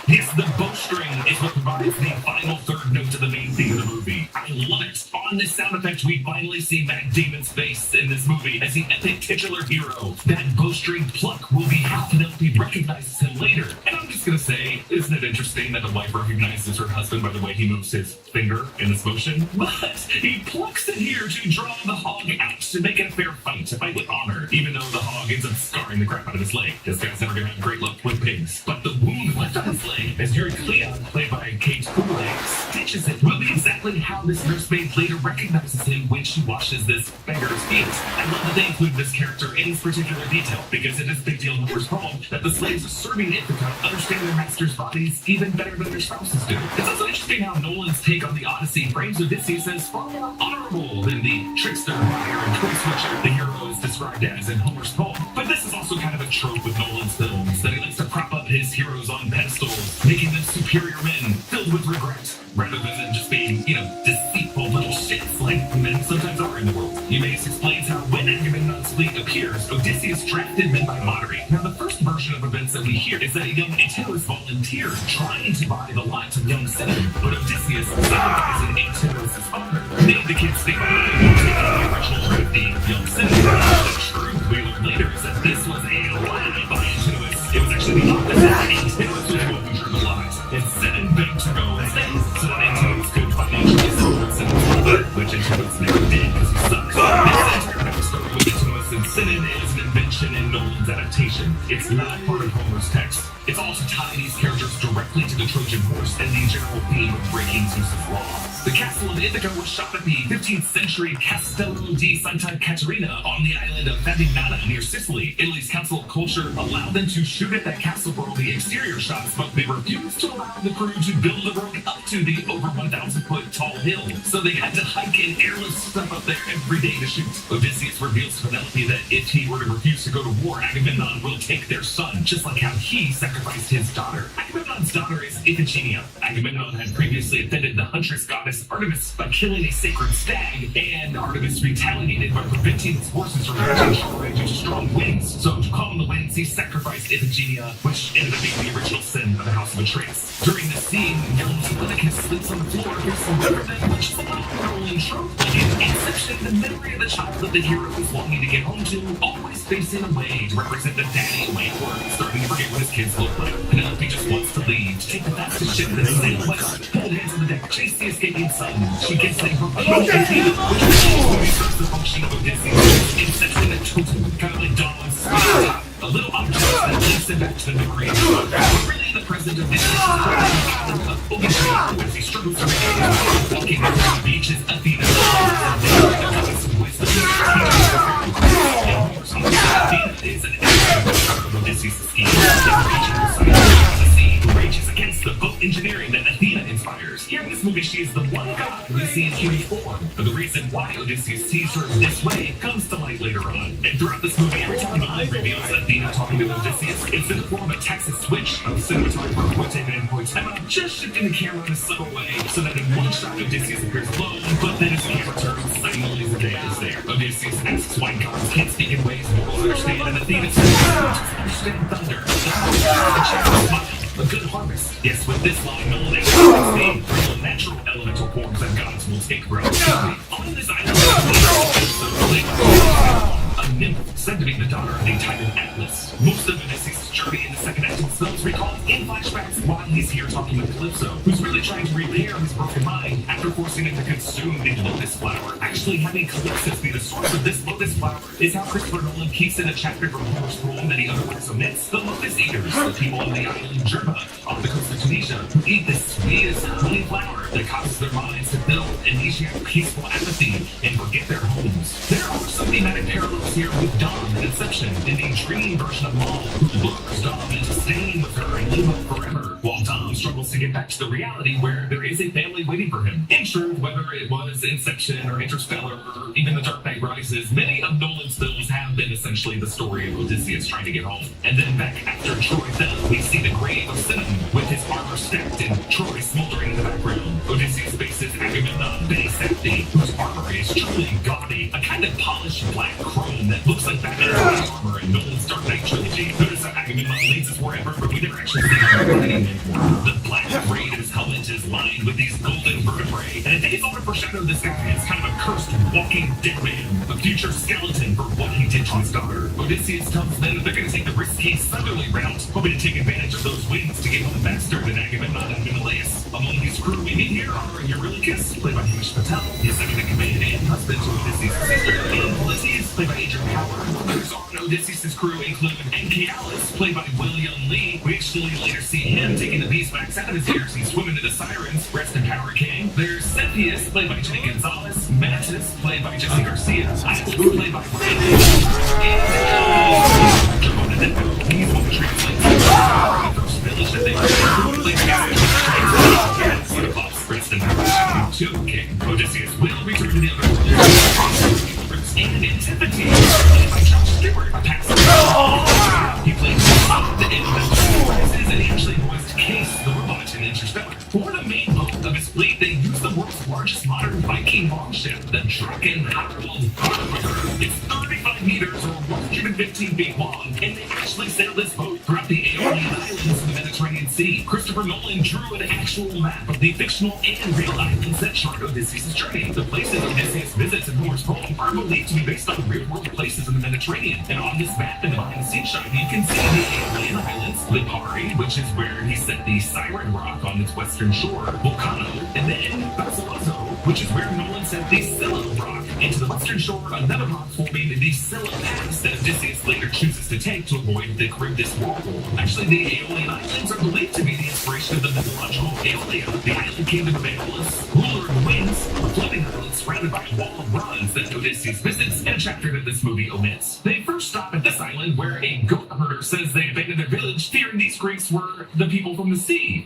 Yes, the bowstring is what provides the final third note to the main theme of the movie. I love it. On this sound effect, we finally see Matt Damon's face in this movie as the epic titular hero. That bowstring pluck will be how Penelope recognizes him later. And I'm just just gonna say, isn't it interesting that the wife recognizes her husband by the way he moves his finger in this motion? But he plucks it here to draw the hog out to make it a fair fight, to fight with honor, even though the hog ends up scarring the crap out of his leg. This guy's never gonna have great luck with pigs. But the wound left on his leg, as Yuri Cleon, played by Kate Houlihan, stitches it, will be exactly how this nursemaid later recognizes him when she washes this beggar's feet. I love that they include this character in this particular detail, because it is a big deal in Homer's poem that the slaves serving Ithaca understand their master's bodies even better than their spouses do. It's also interesting how Nolan's take on the Odyssey frames Odysseus as far more honorable than the trickster, liar, and code switcher the hero is described as in Homer's poem. But this is also kind of a trope with Nolan's films, that he likes to prop up his heroes on pedestals, making them superior men filled with regret, rather than them just being, deceitful little shits like men sometimes are in the world. Eumaeus explains how when Agamemnon's fleet appears, Odysseus drafted men by Monary. Now, the first version of events that we hear is that young Antinous volunteered trying to buy the lot of young Cinnamon, but Odysseus, sacrificing Antinous' father, made the kid stay behind while taking the original drafty young Cinnamon. The truth we learn later is that this was a lie by Antinous. It was actually the opposite. Antinous was the one who drew the lies, and Cinnamon begged to go instead, so that Antinous could financially support Cinnamon, which Antinous never did because he sucks. This entire backstory with Antinous and Cinnamon is an invention in Nolan's adaptation. It's not part of Homer's text. It's all to tie these characters directly to the Trojan horse and the general theme of breaking Zeus's law. The castle of Ithaca was shot at the 15th century Castello di Santa Caterina on the island of Favignana near Sicily. Italy's Council of Culture allowed them to shoot at that castle for all the exterior shots, but they refused to allow the crew to build the road up to the over 1,000-foot tall hill. So they had to hike and airlift stuff up there every day to shoot. Odysseus reveals to Penelope that if he were to refuse to go to war, Agamemnon will take their son, just like how he sacrificed his daughter. Agamemnon's daughter is Iphigenia. Agamemnon had previously offended the huntress goddess Artemis by killing a sacred stag, and Artemis retaliated by preventing his horses from reaching shore due to strong winds. So to calm the winds, he sacrificed Iphigenia, which ended up being the original sin of the House of Atreus. During this scene, young Telemachus sleeps on the floor against some riverbed, which is a Nolan trope. In Inception, the memory of the child that the hero is longing to get home to, always facing away to represent the daddy away, or starting to forget what his kids look like. Penelope just wants to leave, to take the fastest ship that sail west, hold hands on the deck, chase the escaping son. She gets a proposal to Athena, which reverses the function of Odysseus. Inception and totem, kind of like Dawn's sweet. A little object that links him back to the memory of God. But really, the present of Odysseus is part of the island of Ogygia, as he struggles to regain his life. Walking over the beach is Athena, the goddess of wisdom, Athena is an expert of Odysseus' scheme. Who rages against the boat engineering that Athena inspires. Here in this movie, she is the one god we see in human form. But the reason why Odysseus sees her this way comes to light later on. And throughout this movie, every time Nolan reveals Athena talking to Odysseus, it's in the form of a Texas switch of cinematographer Quentin and Poitema just shifting the camera in a subtle way, so that in one shot Odysseus appears alone, but then his camera turns, suddenly the day is there. Odysseus asks why gods can't speak in ways mortals understand, and Athena says, understand thunder, the shadow smile. A good harvest. Yes, with this line, Nolan explains the real natural elemental forms that gods will take relatively. On this island, a nymph said to be the daughter of the Titan Atlas. Most of Odysseus' journey in the second act of the films recalled in flashbacks while he's here talking with Calypso, who's really trying to repair his broken mind after forcing him to consume the lotus flower. Actually, having Calypso be the source of this lotus flower is how Christopher Nolan keeps in a chapter from Homer's poem that he otherwise omits. The lotus eaters, the people on the island of Jerba, off the coast of Tunisia, who eat this sweetest honey flower that causes their minds to build initiate peaceful apathy and forget their homes. There are some thematic parallels here with Dom in Inception, in the dream version of Maul, who lures Dom into staying with her and live up forever, while Dom struggles to get back to the reality where there is a family waiting for him. In truth, whether it was Inception or Interstellar or even The Dark Knight Rises, many of Nolan's films have been essentially the story of Odysseus trying to get home. And then back after Troy fell, we see the grave of Cinnamon with his armor stacked and Troy smoldering in the background. Odysseus faces Agamemnon, Benisapti, whose armor is truly gaudy, a kind of polished black chrome that looks like Batman's armor in Nolan's Dark Knight trilogy. Notice that Agamemnon leads us wherever, but we never actually see him fighting anymore. The black braid of his helmet island is lined with these golden vertebrae, and they sort of foreshadow this guy as kind of a cursed walking dead man, a future skeleton for what he did to his daughter. Odysseus tells them that they're going to take the risky southerly route, hoping to take advantage of those winds to get home faster than Agamemnon and Menelaus. Among his crew we meet here are Eurylochus, played by Hamish Patel, his second in command and husband to Odysseus' sister, and Ulysses, played by Adrian Howard. Others on Odysseus' crew include Anchialus, played by William Lee. We actually later see him taking the beeswax out of his ears and swimming to the sirens, Rest in Power King. There's Cepheus, played by Jenny Gonzalez, Mantis, played by Jesse Garcia, Isaac, played by Brian and Jamona Depo. He's one who translates the first village that they played Rest in Power King. Odysseus will return to the other world. And Antiphates, played by Josh Stewart, he played the Enterprises, and he actually voiced Case, the robot in Interstellar. For the main boat of his fleet, they used the world's largest modern Viking longship, the Draken Harald Harbinger. It's 35 meters or 115 feet long, and they actually sailed this boat throughout the Aeolian Islands of the Mediterranean Sea. Christopher Nolan drew an actual map of the fictional and real islands that chart Odysseus' journey. The places Odysseus visits in Homer's poem are believed to be based on real-world places in the Mediterranean. And on this map in the behind-the-scenes shot, you can see the Aeolian Islands, Lipari, which is where he set the Siren Rock on its western shore, Vulcano, and then Basilazo, which is where Nolan set the Scylla Rock. And to the western shore, another rock forming the Scylla Pass that Odysseus later chooses to take to avoid the Charybdis whirlpool. Actually, the Aeolian Islands are believed to be the inspiration of the mythological Aeolia, the island kingdom of Aeolus, ruler of the winds, a floating island surrounded by a wall of bronze that Odysseus visits in a chapter that this movie omits. They first stop at this island where a goat herder says they abandoned their village, fearing these Greeks were the people from the sea.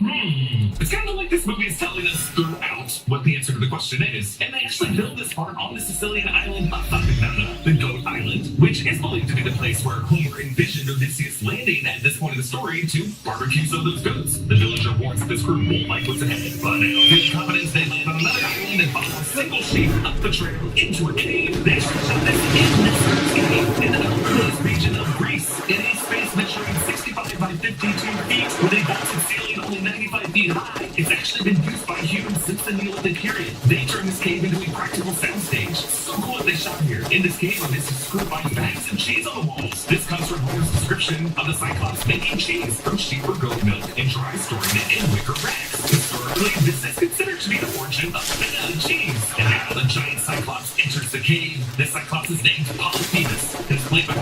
It's kind of like this movie is telling us throughout what the answer to the question is, and they actually build this part on the Sicilian island of Favignana, the Goat Island, which is believed to be the place where Homer envisioned Odysseus landing at this point of the story to barbecue some of those goats. The villager warns that this crew won't like what's ahead, but now feeling confident they land on another island and follow a single sheep up the trail into a cave. They actually shot this in Nestor's cave in the northernmost region of Greece, in a space measuring 65 by 52 feet with a vaulted ceiling only 95 feet high. It's actually been used by humans since the Neolithic period. They turned this cave into a practical soundstage. So cool what they shot here. In this cave, Odysseus screwed by bags of cheese on the walls. This comes from Homer's description of the Cyclops making cheese from sheep or goat milk and dry storing it in wicker racks. Historically, this is considered to be the origin of feta cheese. And now the giant Cyclops enters the cave. This Cyclops is named Polyphemus. It is played by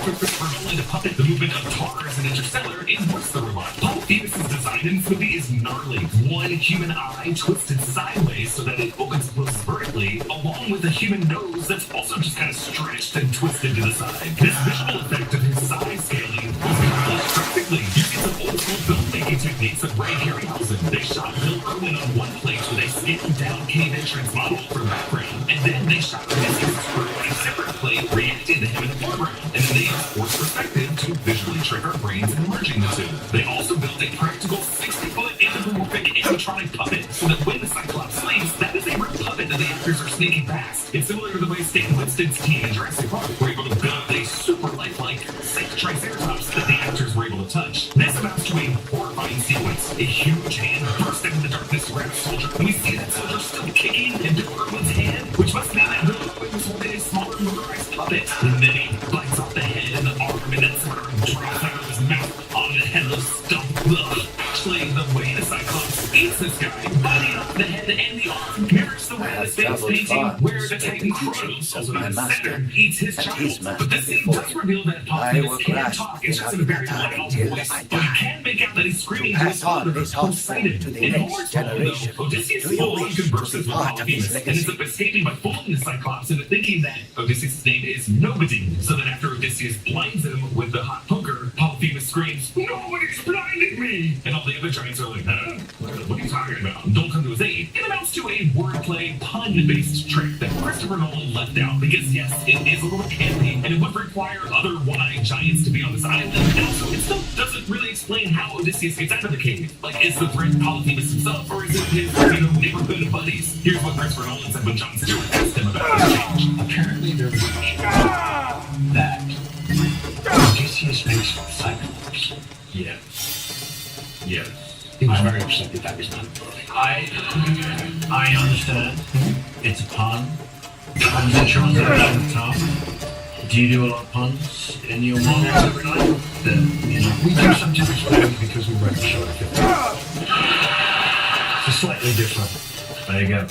Christopher Nolan to puppet the movement of Tars in Interstellar and voice the robot. Polyphemus' design in this movie is gnarly. One human eye twisted sideways so that it opens and closes vertically, along with a human nose that's also just kind of stretched and twisted to the side. This visual effect of his size scaling was accomplished perfectly using some old school filmmaking techniques of Ray Harryhausen. They shot Bill Irwin on one plate with a scaled down cave entrance model for background, and then they shot Odysseus on a separate plate, reacting to him in the foreground, and then they used forced perspective to visually trick our brains in merging the two. They also built a practical 60-foot anthropomorphic animatronic puppet so that when the Cyclops sleeps, that is a real puppet that the actors are sneaking past. It's similar to the way Stan Winston's team in Jurassic Park were able to build a super lifelike sick Triceratops that the actors were able to touch. This amounts to a horrifying sequence. A huge hand bursts out of the darkness around a soldier, and we see that soldier still kicking in Bill Irwin's hand, which must mean that Bill Irwin was holding a smaller motorized puppet. And then he bites off the head and the arm, and that sort of drops out of his mouth on the headless stump. Actually, the way the Cyclops eats this guy, biting off the head and the arm, mirrors the way the famous painting where the Titan Kronos, also known as Saturn, eats his child. But this scene does reveal that Polyphemus can talk. It's just in a very loud voice, but you can make out that he's screaming to his father, Poseidon. In Homer's poem, though, Odysseus full-on converses with Polyphemus and ends up escaping by fooling the Cyclops into thinking that Odysseus' name is Nobody, so that after Odysseus blinds him with the hot poker, Polyphemus screams, "Nobody's blinding me!" And all the other giants are like, huh? What are you talking about? Don't come to his aid. It amounts to a wordplay, pun-based trick that Christopher Nolan left out because, yes, it is a little campy, and it would require other one-eyed giants to be on this island, and also it still doesn't really explain how Odysseus gets out of the cave. Like, is the threat Polyphemus himself, or is it his, neighborhood buddies? Here's what Christopher Nolan said when Jon Stewart asked him about the change. Apparently there's that Odysseus makes Cyclops. Yes. I I'm very upset that was not. I understand. It's a pun. Puns are translation tough. Do you do a lot of puns in your monologues every night? We do some different things because we write the show at 50. It's slightly different. There you go.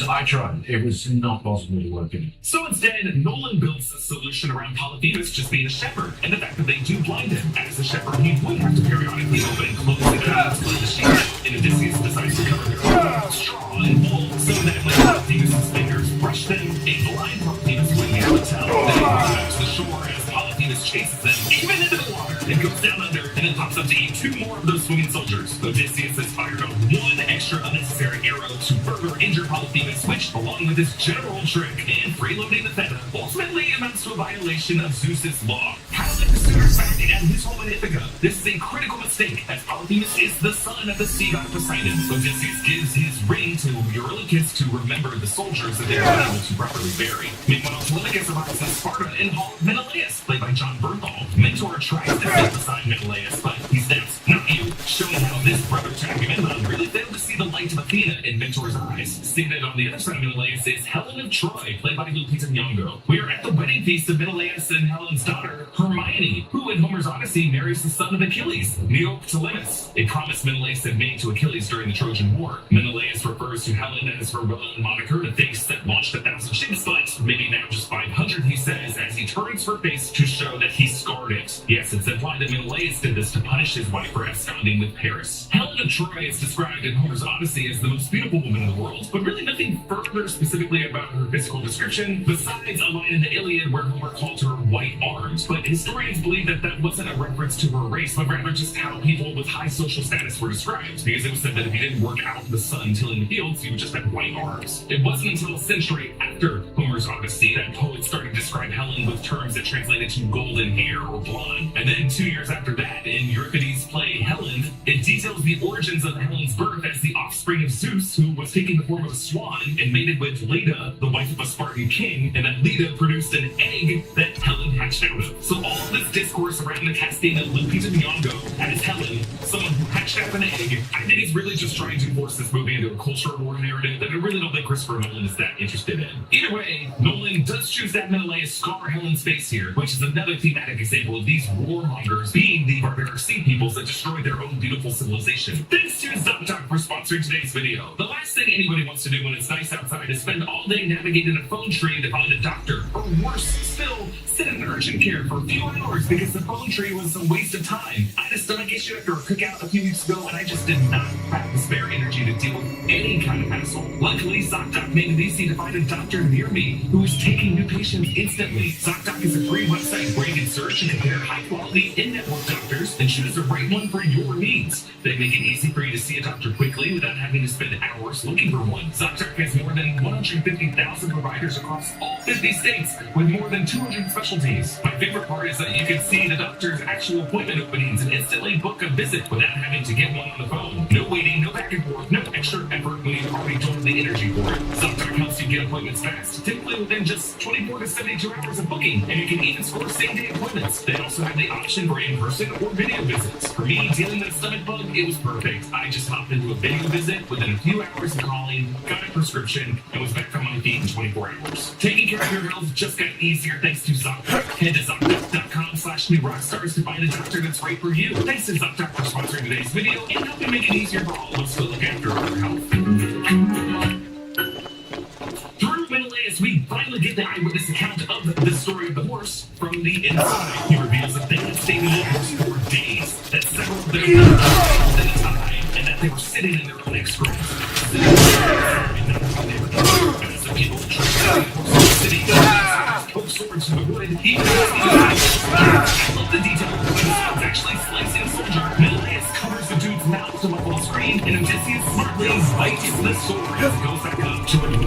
I tried. It was not possible to work in. So instead, Nolan builds a solution around Polyphemus just being a shepherd, and the fact that they do blind him. As a shepherd, he would have to periodically open and close the curtains for the sheep, and Odysseus decides to cover their straw and wool, so that when Polyphemus' fingers brush them, a blind Polyphemus wouldn't be able to tell. Then he goes back to the shore as Polyphemus chases them, even into the water, and goes down under, and then pops up to eat 2 more of those swinging soldiers. Odysseus has fired off 1 extra unnecessary arrow to further injure Polyphemus, which, along with his general trick and freeloading the feather, ultimately amounts to a violation of Zeus's law. Howling the suitors back at his home in Ithaca. This is a critical mistake, as Polyphemus is the son of the sea god Poseidon. Odysseus gives his ring to Eurylochus to remember the soldiers that they were able to properly bury. Meanwhile, Telemachus arrives in Sparta in Hall of Menelaus, played by John Bernthal. Mentor tries to sit beside Menelaus, but he snaps, "Not you," showing how this brother to Agamemnon really failed to see the light of Athena in Mentor's eyes. Seated on the other side of Menelaus is Helen of Troy, played by Lupita Nyong'o. We are at the wedding feast of Menelaus and Helen's daughter, Hermione, who in Homer's Odyssey marries the son of Achilles, Neoptolemus, a promise Menelaus had made to Achilles during the Trojan War. Menelaus refers to Helen as her well-known moniker, the face that launched 1,000 ships, but maybe now just 500, he says, as he turns her face to show that he scarred it. Yes, it's implied that Menelaus did this to punish his wife for absconding with Paris. Helen of Troy is described in Homer's Odyssey as the most beautiful woman in the world, but really nothing further specifically about her physical description, besides a line in the Iliad where Homer called her white-armed. But historians believe that that wasn't a reference to her race, but rather just how people with high social status were described, because it was said that if you didn't work out in the sun tilling the fields, you would just have white arms. It wasn't until a century after Homer's Odyssey that poets started to describe Helen with terms that translated to golden hair or blonde. And then 2 years after that, in Euripides' play Helen, it details the origins of Helen's birth as the offspring of Zeus, who was taking the form of a swan and mated with Leda, the wife of a Spartan king, and that Leda produced an egg that Helen hatched out of. So all of this discourse around the casting of Lupita Nyong'o as Helen, someone who hatched out of an egg, I think he's really just trying to force this movie into a cultural war narrative that I really don't think Christopher Nolan is that interested in. Either way, Nolan does choose that Menelaus scar Helen's face here, which is another thematic example of these warmongers being the barbaric sea peoples that destroyed their own beautiful civilization. Thanks to ZocDoc for sponsoring today's video. The last thing anybody wants to do when it's nice outside is spend all day navigating a phone tree to find a doctor, or worse still, sit in urgent care for a few hours because the phone tree was a waste of time. I had a stomach issue after a cookout a few weeks ago, and I just did not have the spare energy to deal with any kind of hassle. Luckily, ZocDoc made it easy to find a doctor near me who is taking new patients instantly. ZocDoc is a free website where you can search and compare high-quality in-network doctors and choose the right one for your needs. They make it easy for you to see a doctor quickly without having to spend hours looking for one. ZocDoc has more than 150,000 providers across all 50 states with more than 200 specialties. My favorite part is that you can see the doctor's actual appointment openings and instantly book a visit without having to get one on the phone. No waiting, no back and forth, no extra effort when you've already told the energy for it. ZocDoc helps you get appointments fast, typically within just 24 to 72 hours of booking, and you can even score same-day appointments. They also have the option for in-person or video visits. For me, dealing with a stomach bug, it was perfect. I just hopped into a video visit within a few hours of calling, got a prescription, and was back on my feet in 24 hours. Taking care of your health just got easier thanks to ZocDoc. Head to ZocDoc.com/newrockstars to find a doctor that's right for you. Thanks to ZocDoc for sponsoring today's video and helping make it easier for all of us to look after our health. Through Menelaus, we finally get the eyewitness account of the story of the horse from the inside. He reveals that they had stayed in the horse for days, that several of their members at a time, and that they were sitting in their own excrement. As the people tried to see the horse in the city, poke swords in the wood, even I love the detail when the sword's actually slicing a soldier. Menelaus covers the dude's mouth to muffle the scream, and Odysseus smartly bites the sword as it goes back up to it.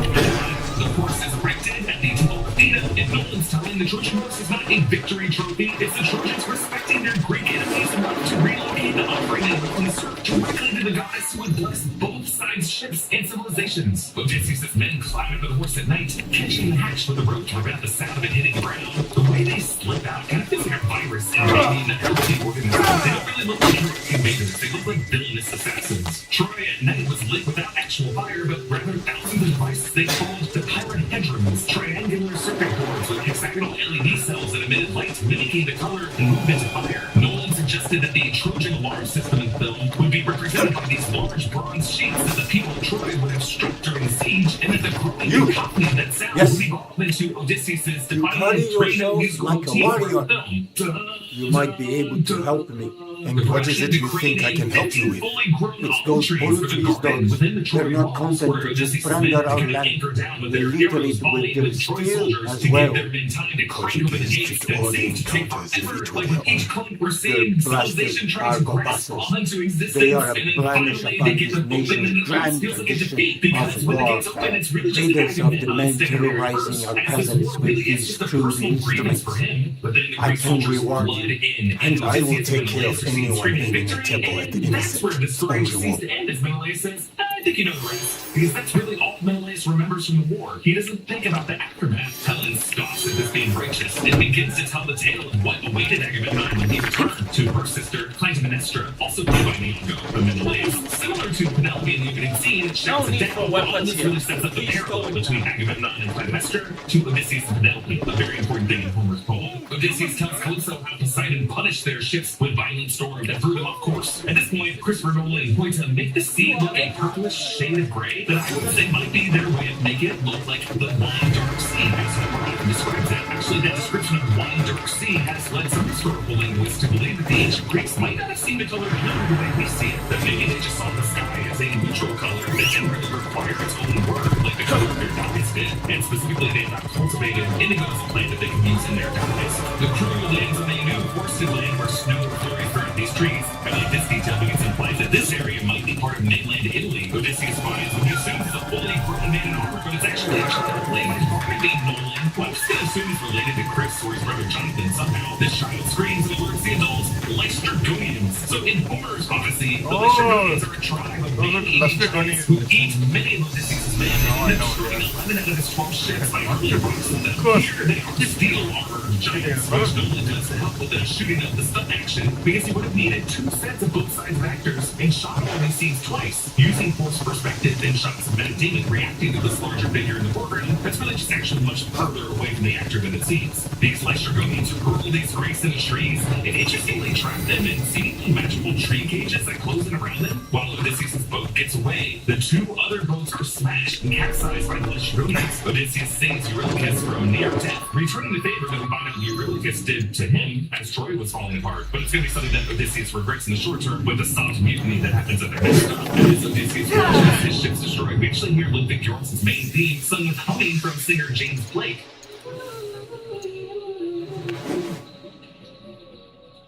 The horse is erected at the Temple of Athena, and Nolan's telling the Trojan horse is not a victory trophy, it's the Trojans respecting their Greek enemies enough to relocate the offering and serve directly to the goddess who would bless both sides' ships and civilizations. Odysseus' men climb into the horse at night, catching the hatch with a rope to prevent the sound of it hitting the ground. The way they slip out kind of feels like a virus invading a healthy organism. They don't really look like heroic invaders, they look like villainous assassins. fire, but rather thousands of devices they called the pyrahedrons, triangular circuit boards with hexagonal LED cells that emitted light mimicking the color and movement of fire. Nolan suggested that the Trojan alarm system in film would be represented by these large bronze sheets that the people of Troy would have struck during the siege, and that the growing cacophony that sound would evolve into Odysseus' defining train musical like a motif for warrior. the film. You might be able to help me. And what is it you think I can help you with? It's those blue trees, dogs. They're not content to just plunder our land. They literally with their steel as well. Portuguese Victorian counters in Lithuania. They're blasted Argo bastards. They are a blemish upon this nation's grand tradition of warfare. Leaders of the men terrorizing our peasants with these crude instruments. I can reward you, and I will take care of anyone aiming a temple at the That's where the story innocent. seems to end, as Menelaus says. I think you know the rest, because that's really all Menelaus remembers from the war. He doesn't think about the aftermath. Helen scoffs at this being righteous and begins to tell the tale of what awaited Agamemnon when he returned to her sister Clytemnestra, also played by Iago of Menelaus. Similar to Penelope in the opening scene, it shuts it down, but all this really sets up the parallel between Agamemnon and Clytemnestra to Odysseus and Penelope, a very important thing in Homer's poem. Odysseus tells Calypso how Poseidon punished their ships with violent storm that threw them off course. At this point, Christopher Nolan is going to make the sea look a purplish shade of gray that I would say might be their way of making it look like the wine dark sea, as Homer often describes it. Actually, that description of wine dark sea has led some historical linguists to believe that the ancient Greeks might not have seen the color blue the way we see it, that maybe they just saw the sky as a neutral color that didn't really require its own word, like the color of their dyes did. And specifically, they had not cultivated indigo as a plant that they could use in their dyes. The crew lands on a new forested land where snow flurries throughout these trees. I like this detail because it implies that this area might be part of mainland Italy. Odysseus finds what he assumes is a fully grown man in armor, but it's actually a child playing his partner named Nolan. Well, I'm just gonna assume he's related to Chris or his brother Jonathan somehow. This child screams and alerts the adults, Lystragonians. So in Homer's Odyssey, the Lystragonians are a tribe of man-eating giants who eat many of Odysseus' men, and destroying 11 out of his 12 ships by hurling rocks at them. Here they are steel armor giants, which Nolan does to help with the shooting of the stunt action, because he would have needed 2 sets of both sides of actors and shot all these scenes twice, using forced perspective and shots of Matt Damon reacting to this larger figure in the foreground. That's really just actually much further away from the actor than it seems. These Lystragonians hurl these Greeks into trees and interestingly trap them in seemingly magical tree cages that close in around them. While Odysseus' boat gets away, the 2 other boats are smashed and capsized by the Lystragonians. Odysseus saves Eurylochus from near death, returning the favor that we find out Eurylochus did to him as Troy was falling apart. But it's going to be something that Odysseus regrets in the short term with the soft mutiny that happens at their next stop. As Odysseus watches his ships destroyed, we actually hear Ludwig Göransson's main theme sung with humming from singer James Blake.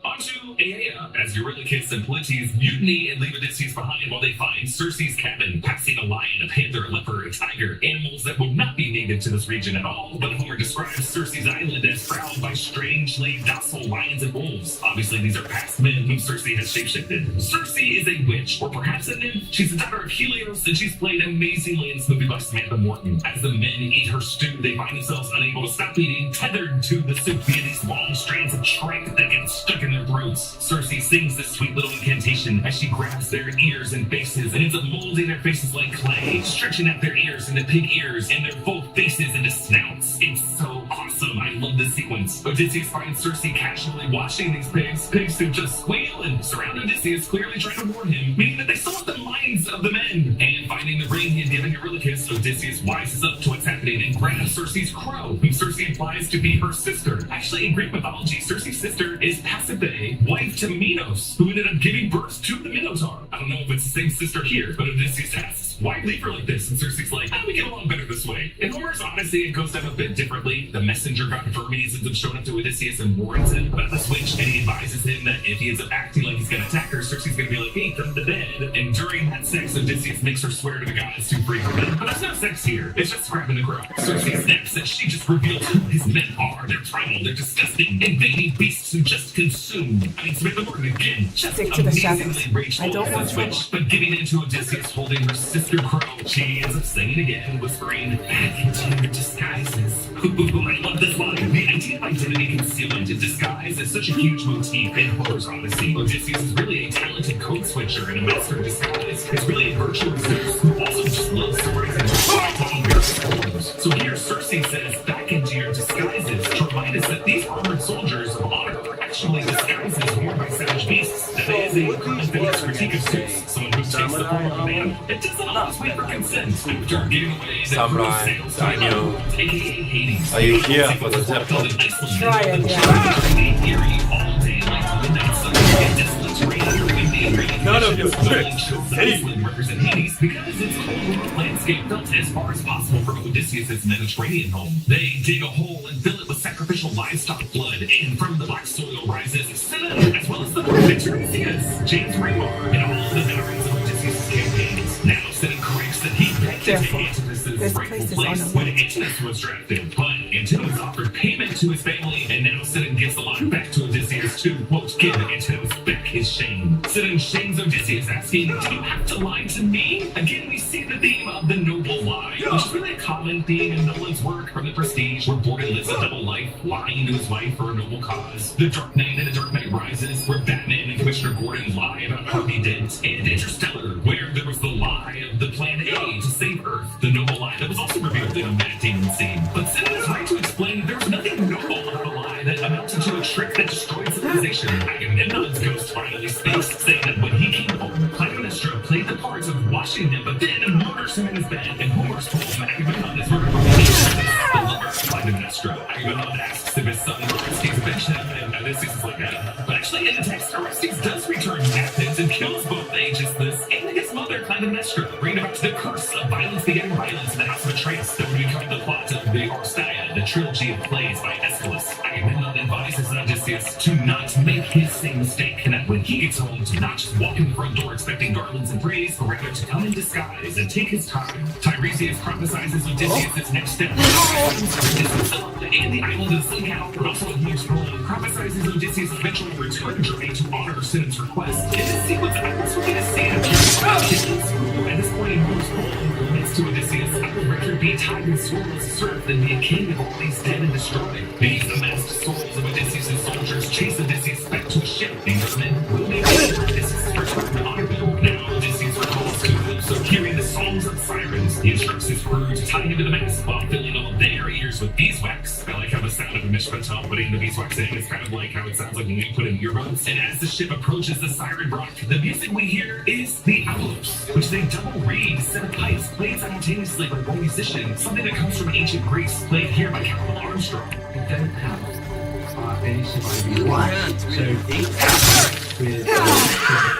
Onto Aea, as Eurylochus and Polites mutiny and leave Odysseus behind while they find Circe's cabin, passing a lion, a panther, a leopard, a tiger, animals that would not be native to this region at all, but Homer describes Circe's island as prowled by strangely docile lions and wolves. Obviously, these are past men whom Circe has shapeshifted. Circe is a witch, or perhaps a nymph. She's the daughter of Helios, and she's played amazingly in this movie by Samantha Morton. As the men eat her stew, they find themselves unable to stop eating, tethered to the soup via these long strands of tripe that get stuck in their throats. Circe sings this sweet little incantation as she grabs their ears and faces and ends up molding their faces like clay, stretching out their ears into pig ears and their full faces into snouts. It's so awesome. I love this sequence. Odysseus finds Circe casually watching these pigs who just squeal and surround Odysseus, clearly trying to warn him, meaning that they still have the minds of the men. And finding the ring he had given Eurylochus, Odysseus wises up to what's happening and grabs Circe's crow, whom Circe implies to be her sister. Actually, in Greek mythology, Circe's sister is Pasiphae, wife to Minos, who ended up giving birth to the Minotaur. I don't know if it's the same sister here, but Odysseus asks, why leave her like this? And Circe's like, we get along better this way. In Homer's Odyssey, it goes down a bit differently. The messenger god Hermes ends up showing up to Odysseus and warns him about the switch, and he advises him that if he ends up acting like he's gonna attack her, Circe's gonna be like, hey, come to bed. And during that sex, Odysseus makes her swear to the gods to free her. But that's not sex here. It's just grabbing the crow. Cersei snaps and she just revealed who his men are. They're primal, they're disgusting, invading beasts who just consume. I mean, Samantha Morgan again. Just Stick to the amazingly shadows. rageful I don't as want a switch. But giving in to Odysseus holding her sister crow, she ends up singing again, whispering, back into your disguises. Ooh, I love this line. The idea of identity concealment in disguise is such a huge motif in Homer's Odyssey. Odysseus is really a talented code switcher and a master of disguise. It's really a virtuous Zeus who also just loves stories and taking various forms. So here Cersei says, back into your disguises, to remind us that these armored soldiers of honor are actually disguises worn by savage beasts. That is a unfinished critique of Zeus, someone who takes the form of a man. It doesn't always wait for consent. After giving away the Samurai, sails to Daniel. aka Hades. Are you here for the zip? Try it, None of your tricks. Represent Hades because it's a whole landscape built as far as possible from Odysseus' Mediterranean home. They dig a hole and fill it with sacrificial livestock blood, and from the black soil rises Cinna, as well as the perfect Tiresias, James Raymar, and all the veterans of Odysseus' campaigns. Now Cinna corrects that he begged to take Antinous' rightful place when Antinous was drafted, but Antinous offered payment to his family, and now Cinna gives the line back to Odysseus to, quote, give Antinous back his shame. Cinna shames Odysseus, asking, do you have to lie to me? Again, we see the theme of the noble lie, which is really a common theme in Nolan's work, from The Prestige, where Morgan lives a double life, lying to his wife for a noble cause, The Dark Knight and The Dark Knight Rises, where Batman and Commissioner Gordon lie about Harvey Dent, and Interstellar, where there was the lie of the Plan A to save Earth, the noble lie that was also revealed in a Matt Damon scene. But Cinna is right to explain that there was nothing noble about a lie that amounted to a trick that destroyed civilization. Agamemnon's ghost finally speaks, saying that when he came home, Clytemnestra played the part of washing him, but then murders him in his bed, and Homer's poem Agamemnon is murdered by the lover of Clytemnestra. Agamemnon asks if his son Orestes avenged him, and Odysseus is like, but actually in the text, Orestes does return to Athens and kills both Aegisthus and his mother Clytemnestra, bringing about the curse of violence begetting violence in the house of Atreus that would become the plot of the Oresteia, the trilogy of plays by Aeschylus. Agamemnon advises Odysseus to not make his same mistake, and that when he gets home, to not just walk in the front door expecting garlands and praise, but rather to come in disguise and take his time. Tiresias prophesizes Odysseus' next step. And the island of Singapore, but also in Homer's poem, prophesizes Odysseus' eventual return journey to honor Cinna's request. In this sequence, I was looking to see at this point in Homer's poem, laments to Odysseus, I would rather be tied and swirled as a serf than be a king of all these dead and destroyed. These amassed souls of Odysseus' soldiers chase Odysseus back to a ship. These men will make Odysseus return to honor them. Now Odysseus recalls to also hearing the songs of sirens. He instructs his crew to tie him to the mast while filling all their ears with beeswax. I like how the sound of a mishpatel putting the beeswax in is kind of like how it sounds like when you put in earbuds. And as the ship approaches the siren rock, the music we hear is the aulos, which they double reed, set of pipes played simultaneously by one musician, something that comes from ancient Greece, played here by Calvin Armstrong. We don't have any surviving lives. So with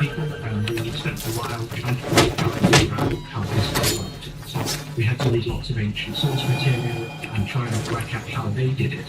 people, and we spent a while trying to figure out how this worked. So we had to read lots of ancient source material and try and work out how they did it.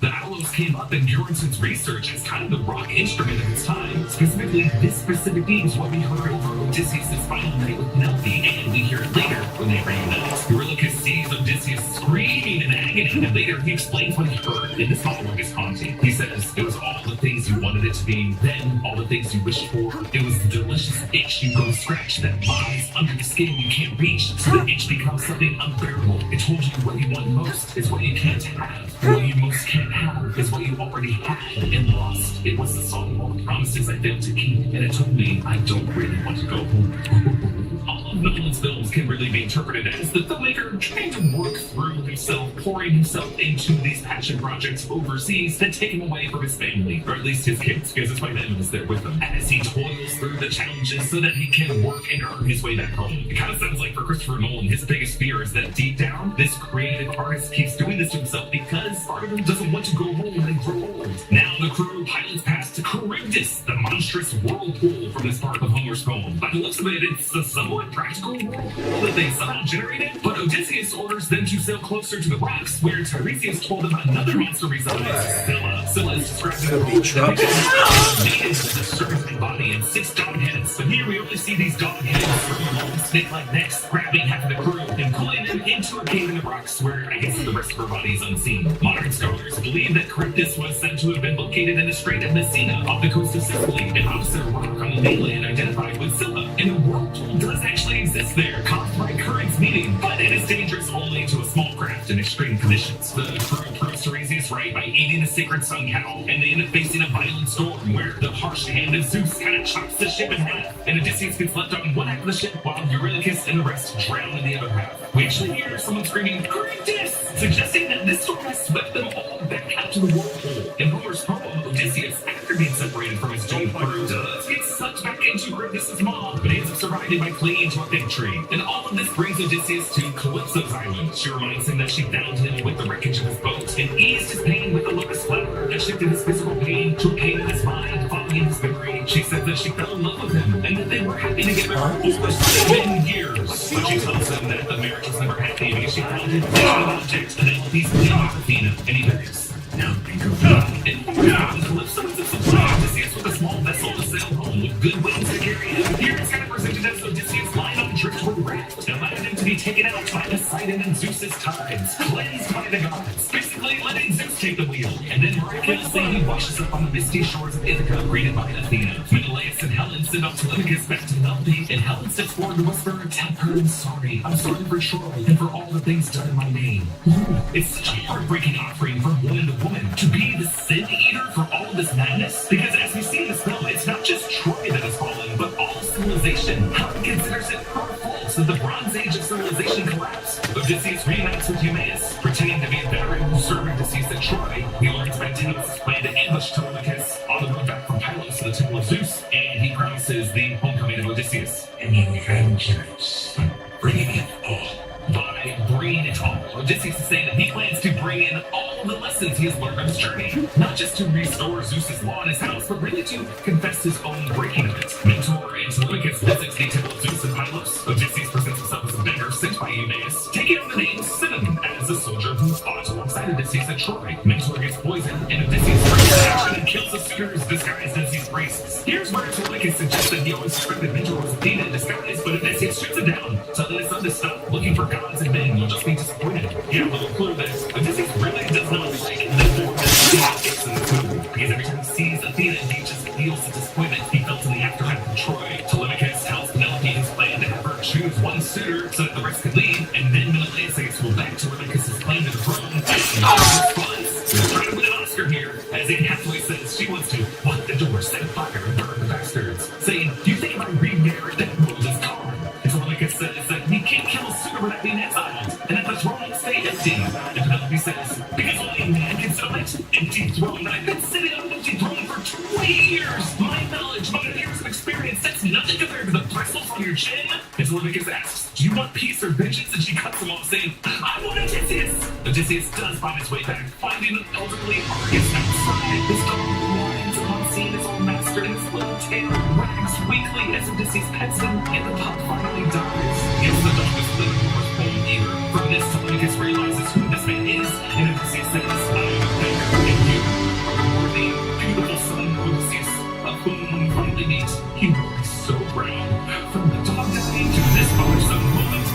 The aulos came up in Bjornson's research as kind of the rock instrument of its time. Specifically, this specific beat is what we heard over Odysseus' final night with Penelope, and we hear it later when they reunite. Eurylochus sees Odysseus screaming in agony, and later he explains what he heard, and this monologue is haunting. He says, it was all the things you wanted it to be, then all the things you wished for. It was the delicious itch you go scratch that lies under the skin you can't reach, so the itch becomes something unbearable. It told you what you want most is what you can't have. What you most can't have is what you already had and lost. It was the song of all the promises I failed to keep, and it told me I don't really want to go home. All of Nolan's films can really be interpreted as the filmmaker trying to work through himself, pouring himself into these passion projects overseas that take him away from his family, or at least his kids, because his wife Emma is there with him, as he toils through the challenges so that he can work and earn his way back home. It kind of sounds like for Christopher Nolan, his biggest fear is that deep down, this creative artist keeps doing this to himself because part of him doesn't want to go home and grow old. Now the crew pilots past to Charybdis, the monstrous whirlpool from this part of Homer's poem. By the looks of it, it's a somewhat practical whirlpool that they somehow generated, but Odysseus orders them to sail closer to the rocks, where Tiresias told them another monster resides, Scylla. Scylla is described So they trap with a serpent body and 6 dog heads. But here we only see these dog heads from long snake-like necks, grabbing half of the crew and pulling them into a cave in the rocks where I guess the rest of her body is unseen. Modern scholars believe that Charybdis was said to have been located in the Strait of Messina off the coast of Sicily, and opposite a rock on the mainland identified with Scylla. And a whirlpool does actually exist there, caused by currents meeting, but it is dangerous only to a small craft in extreme conditions. The crew proves Tiresias right by eating the sacred sun cow, and they end up facing a violent storm where the harsh hand of Zeus kind of chops the ship in half, and Odysseus gets left on one half of the ship while Eurylochus and the rest drown in the other half. We actually hear someone screaming, "Charybdis!" suggesting that this storm has swept them all back out to the whirlpool. In Homer's poem, Odysseus, after being separated from his doomed crew, does get sucked back into Charybdis' maw, but ends up surviving by clinging to a fig tree. And all of this brings Odysseus to Calypso's island. She reminds him that she found him with the wreckage of his boat and eased his pain with the lotus flower that shifted his physical pain to a pain in his mind, following his memory. She said that she fell in love with him and that they were happy together for 7 years. But she tells him that the marriage was never happy because she found him an object that he's pleading with Athena, and he begs. Now think of that. And Calypso is supplying Odysseus with a small vessel to sail home with good winds to carry him. Here it's kind of presented as Odysseus lying on a driftwood raft, allowing him to be taken out by Poseidon and Zeus's tides, cleansed by the gods, basically letting Zeus take the wheel. And then miraculously he washes up on the misty shores of Ithaca, greeted by Athena. Menelaus and Helen send off Telemachus back to Penelope, and Helen steps forward to whisper, "Tell her I'm sorry. I'm sorry for Troy and for all the things done in my name." Ooh, it's such a heartbreaking offering from woman to woman to be the sin eater for all of this madness. Because as we see in this film, it's not just Troy that has fallen, but all civilization. Helen considers it her fault that the Bronze Age of civilization collapsed. Odysseus reunites with Eumaeus, pretending to be a veteran who served Odysseus at Troy. He learns of Antinous' plan to ambush Telemachus on the road back from Pylos to the Temple of Zeus, and he promises the homecoming of Odysseus. And in vengeance, bringing it all. By bringing it all, Odysseus is saying that he plans to bring in all the lessons he has learned on his journey, not just to restore Zeus's law in his house, but really to confess his own breaking of it. Mentor and Telemachus visits the Temple of Zeus in Pylos. Odysseus presents himself as a beggar sent by Eumaeus, taking on the name Sinon as a soldier who fought alongside Odysseus at Troy. Mentor gets poisoned, and Odysseus brings to action and kills the suitors disguised as these priests. Here's where Telemachus suggests that he always suspected Mentor was Athena in disguise, but Odysseus shoots it down, telling his son to stop looking for gods and men. You'll just be disappointed. Yeah, a little clue that Odysseus really does not like the form that Athena takes in this movie, because every time he sees Athena, he just feels the disappointment he felt in the aftermath of Troy. Telemachus tells Penelope his plan to have her choose one suitor so that the rest could leave, and then Menelaus will back to Telemachus' claim to the throne. And response, we're trying to win an Oscar here, as Anne Hathaway says she wants to lock the door, set fire, and burn the bastards, saying, "Do you think if I remarried that world is gone?" And Telemachus says that he can't kill a suitor without being exiled, and that the throne will stay empty. And Penelope says, "Because only a man can sit on that empty throne. I've been sitting on an empty throne for 20 years. My knowledge, my years of experience, that's nothing compared to the bristles on your chin." And Telemachus asks, "Do you want peace or vengeance?" And she cuts him off, saying, "I want Odysseus." Odysseus does find his way back, finding an elderly Argus outside. His dog whines upon seeing his old master, and his little tail wags weakly as Odysseus pets him, and the pup finally dies. Yes, the dog is living for his own ear. From this, Telemachus realizes who this man is, and Odysseus says, "I am a beggar, and you are the worthy, beautiful son of Odysseus, of whom when we finally meet, he will be so proud." From the dog dying to this father-son moment,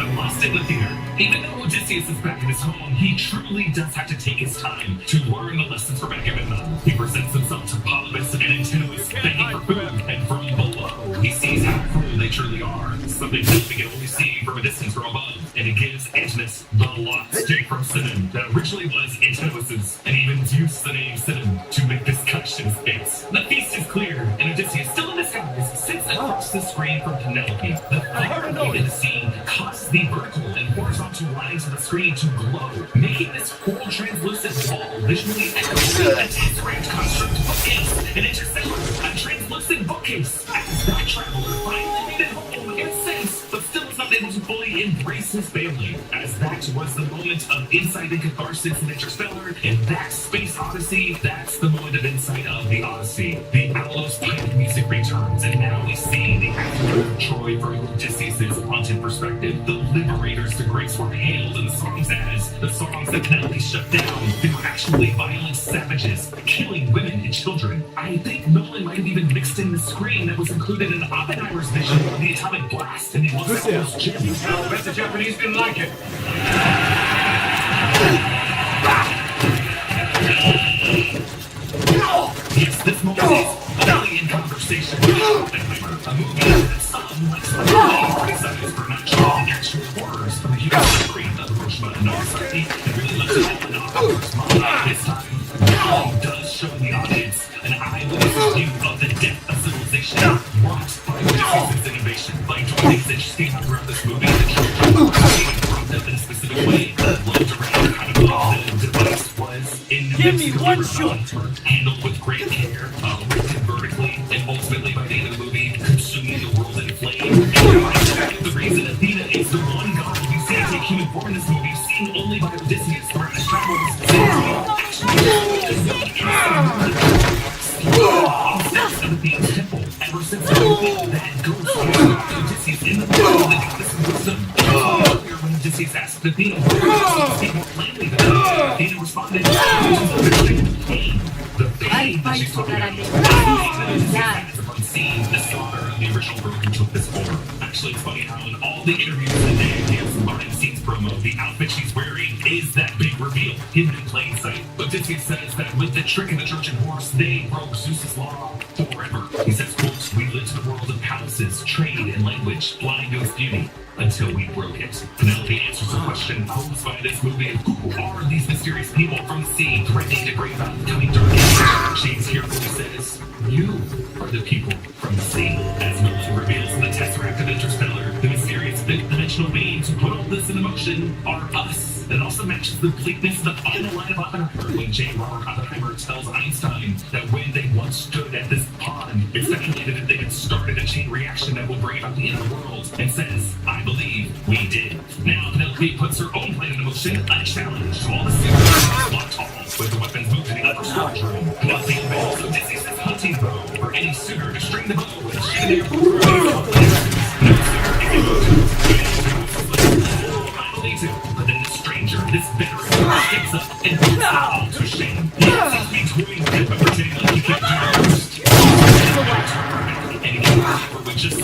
I lost it in the theater. Even though Odysseus is back in his home, he truly does have to take his time to learn the lessons from Agamemnon. He presents himself to Polybus and Antinous, begging for food, and from below, he sees how cruel they truly are, something that we can only see from a distance from above. And he gives Antinous the lost stick from Sinon that originally was Antinous's, and even used the name Sinon to make this cut to his face. The feast is clear, and Odysseus, still in disguise, sits across the screen from Penelope. The fire in the scene causes the vertical and horizontal lines of the screen to glow, making this whole translucent wall visually echoing a tesseract construct bookcase, an interstellar, a translucent bookcase. As that traveler finally made it home in sense, but still is not able to fully embrace his family, as that was the moment of insight and catharsis in Interstellar, and that Space Odyssey, that's the moment of insight of the Odyssey. The Alos pipe music returns, and now we see the aftermath of Troy from Odysseus' haunted perspective. The liberators, the Greeks, were hailed in the songs as the songs that Penelope shut down. They were actually violent savages, killing women and children. I think Nolan might have even mixed in the screen that was included in Oppenheimer's vision of the atomic blast in the Los Alamos gym. I bet the Japanese didn't like it. Yes, this moment is only in conversation with Oppenheimer, a movie that some, like some criticized for not showing actual horrors from the human suffering of Hiroshima and Nagasaki, and really left it all in Oppenheimer's mind. This time, it does show the audience an eyewitness view of the death of civilization wrought by Odysseus' innovation. Like, what's interesting throughout this movie, the children brought up in a specific way, loved around kind of the device was in the Give me one shot! handled with great care, ripped vertically, and ultimately by the end of the movie, consuming the world in flames. And the reason Athena is the one god we see take human form in this movie, seen only by Odysseus throughout his temple, ever since that ghost Odysseus in the world, they got this wisdom. When Odysseus asked Athena, speak more plainly than Athena responded, the pain that she's talking about. Unseen, the slaughter of the original broken took this form. Actually, it's funny how in all the interviews and the behind the scenes promo, the outfit she's wearing is that big reveal, hidden in plain sight. Odysseus says that with the trick of the Trojan horse, they broke Zeus's law forever. He says, quote, we lived in a world of palaces, trade, and language, blind to its beauty, until we broke it. Penelope answers the question posed by this movie of who are these mysterious people from the sea threatening to bring about the coming dark age. James carefully says, you are the people from the sea. As Nolan reveals in the Tesseract of Interstellar, the mysterious fifth-dimensional beings who put all this into motion are us. That also matches the bleakness of the final line of Oppenheimer when J. Robert Oppenheimer tells Einstein that when they once stood at this pond, it's speculated that they had started a chain reaction that will bring about the end of the world, and says, I believe we did. Now Penelope puts her own plan into motion, unchallenged to all the secrets locked all with the weapons moved to the upper storage room. Penelope unveils Odysseus' hunting bow for any suitor to string the bow and shoot their but then the stranger, this veteran, steps up and puts them all to shame. Yes, he's doing good, but pretending like he can't do the most. And he would just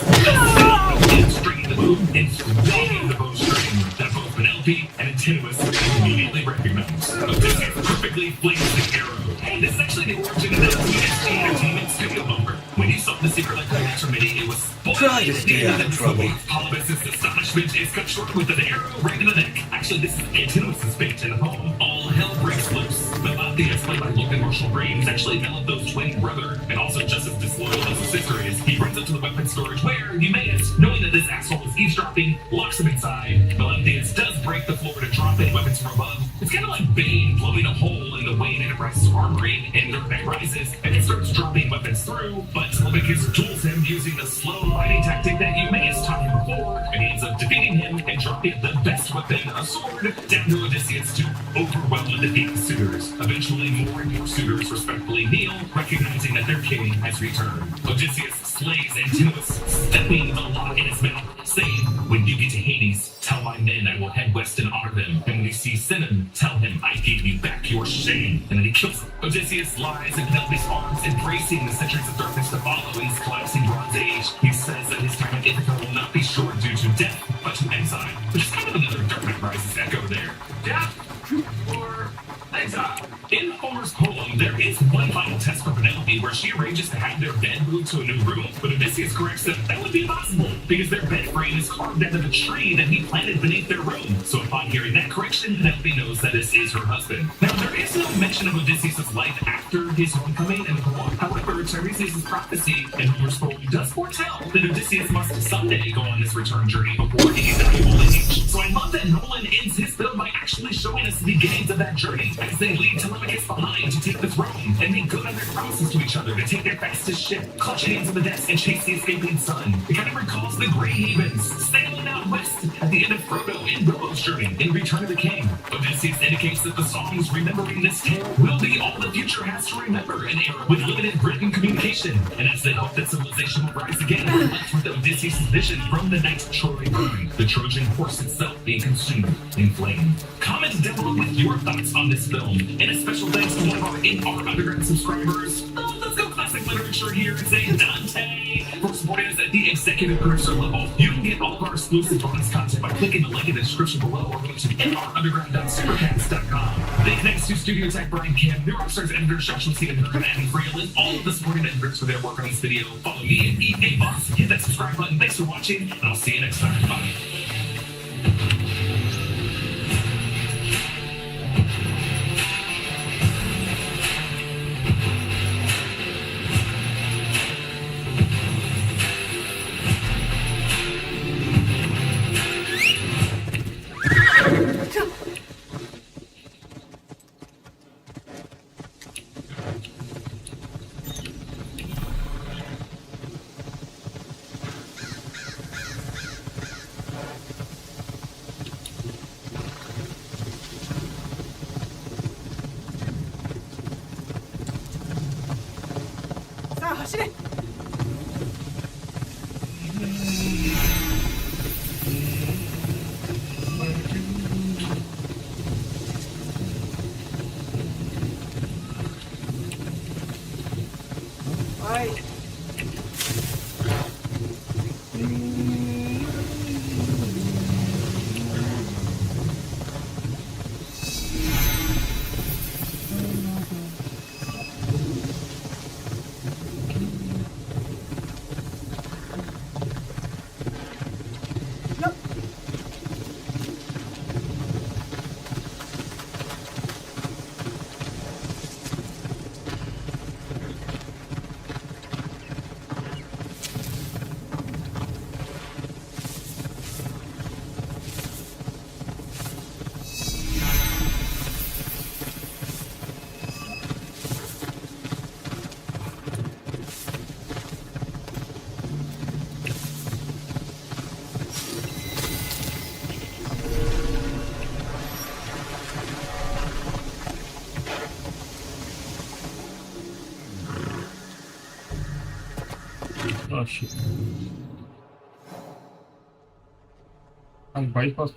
stringing the bow and swinging the bowstring that both Penelope and Antinous immediately recognize. Odysseus perfectly flings the arrow. Hey, this is actually the origin of the TSG Entertainment Studio number. When you saw the Secret Life Master Mini, it was Try to stay out of trouble. Polybus' astonishment is cut short with an arrow right in the neck. Actually, this is Antinous' fate in the home. All hell breaks loose. Melanthius, played by Logan Marshall Green, is actually Melantho's twin brother, and also just as disloyal as his sister is. He runs up to the weapons storage where Eumaeus, knowing that this asshole is eavesdropping, locks him inside. Melanthius does break the floor to drop in weapons from above. It's kind of like Bane blowing a hole in the Wayne Enterprises armory, and Dark Knight rises, and it starts dropping weapons through, but Telemachus duels him using the slow fighting tactic that Eumaeus taught him before, and he ends up defeating him and dropping the best weapon, a sword, down to Odysseus to overwhelm and defeat the suitors. Eventually, more and more suitors respectfully kneel, recognizing that their king has returned. Odysseus slays Antinous, stepping a lot in his mouth, saying, when you get to Hades, tell my men I will head west and honor them. And when you see Sinon, tell him I gave you back your shame. And then he kills him. Odysseus lies in Penelope's arms, embracing the centuries of darkness to follow in his collapsing Bronze Age. He says that his time in Ithaca will not be short due to death, but to exile. Which is kind of another Dark Knight Rises echo there. Death or exile. In Homer's poem, there is one final test for Penelope where she arranges to have their bed moved to a new room, but Odysseus corrects that that would be impossible because their bed frame is carved out of a tree that he planted beneath their room. So upon hearing that correction, Penelope knows that this is her husband. Now, there is no mention of Odysseus' life after his homecoming in the poem. However, Tiresias' prophecy in Homer's poem does foretell that Odysseus must someday go on this return journey before he is valuable age. So I love that Nolan ends his film by actually showing us the beginnings of that journey as they leave Telemachus behind to take the throne and make good on their promises to each other to take their fastest ship, clutch hands on the decks, and chase the escaping sun. It kind of recalls the Grey Havens sailing out west at the end of Frodo and Bilbo's journey in Return of the King. Odysseus indicates that the songs remembering this tale will be all the future has to remember an era with limited written communication. And as they hope that civilization will rise again, we're left with Odysseus' vision from the night Troy burned, the Trojan horse itself being consumed in flame. Comment down below with your thoughts on this film. And a special thanks to one of our In Our Underground subscribers. Let's go classic literature here and say Dante for supporting us at the executive producer level. You can get all of our exclusive bonus content by clicking the link in the description below or go to nrunderground.supercast.com. Big thanks to Studio Tech Brian Kim, New Rockstars editor Joshua C. and Andy Freeland, all of the supporting editors for their work on this video. Follow me at EA Boss, hit that subscribe button. Thanks for watching, and I'll see you next time. Bye. Oh shit. I'm bypass.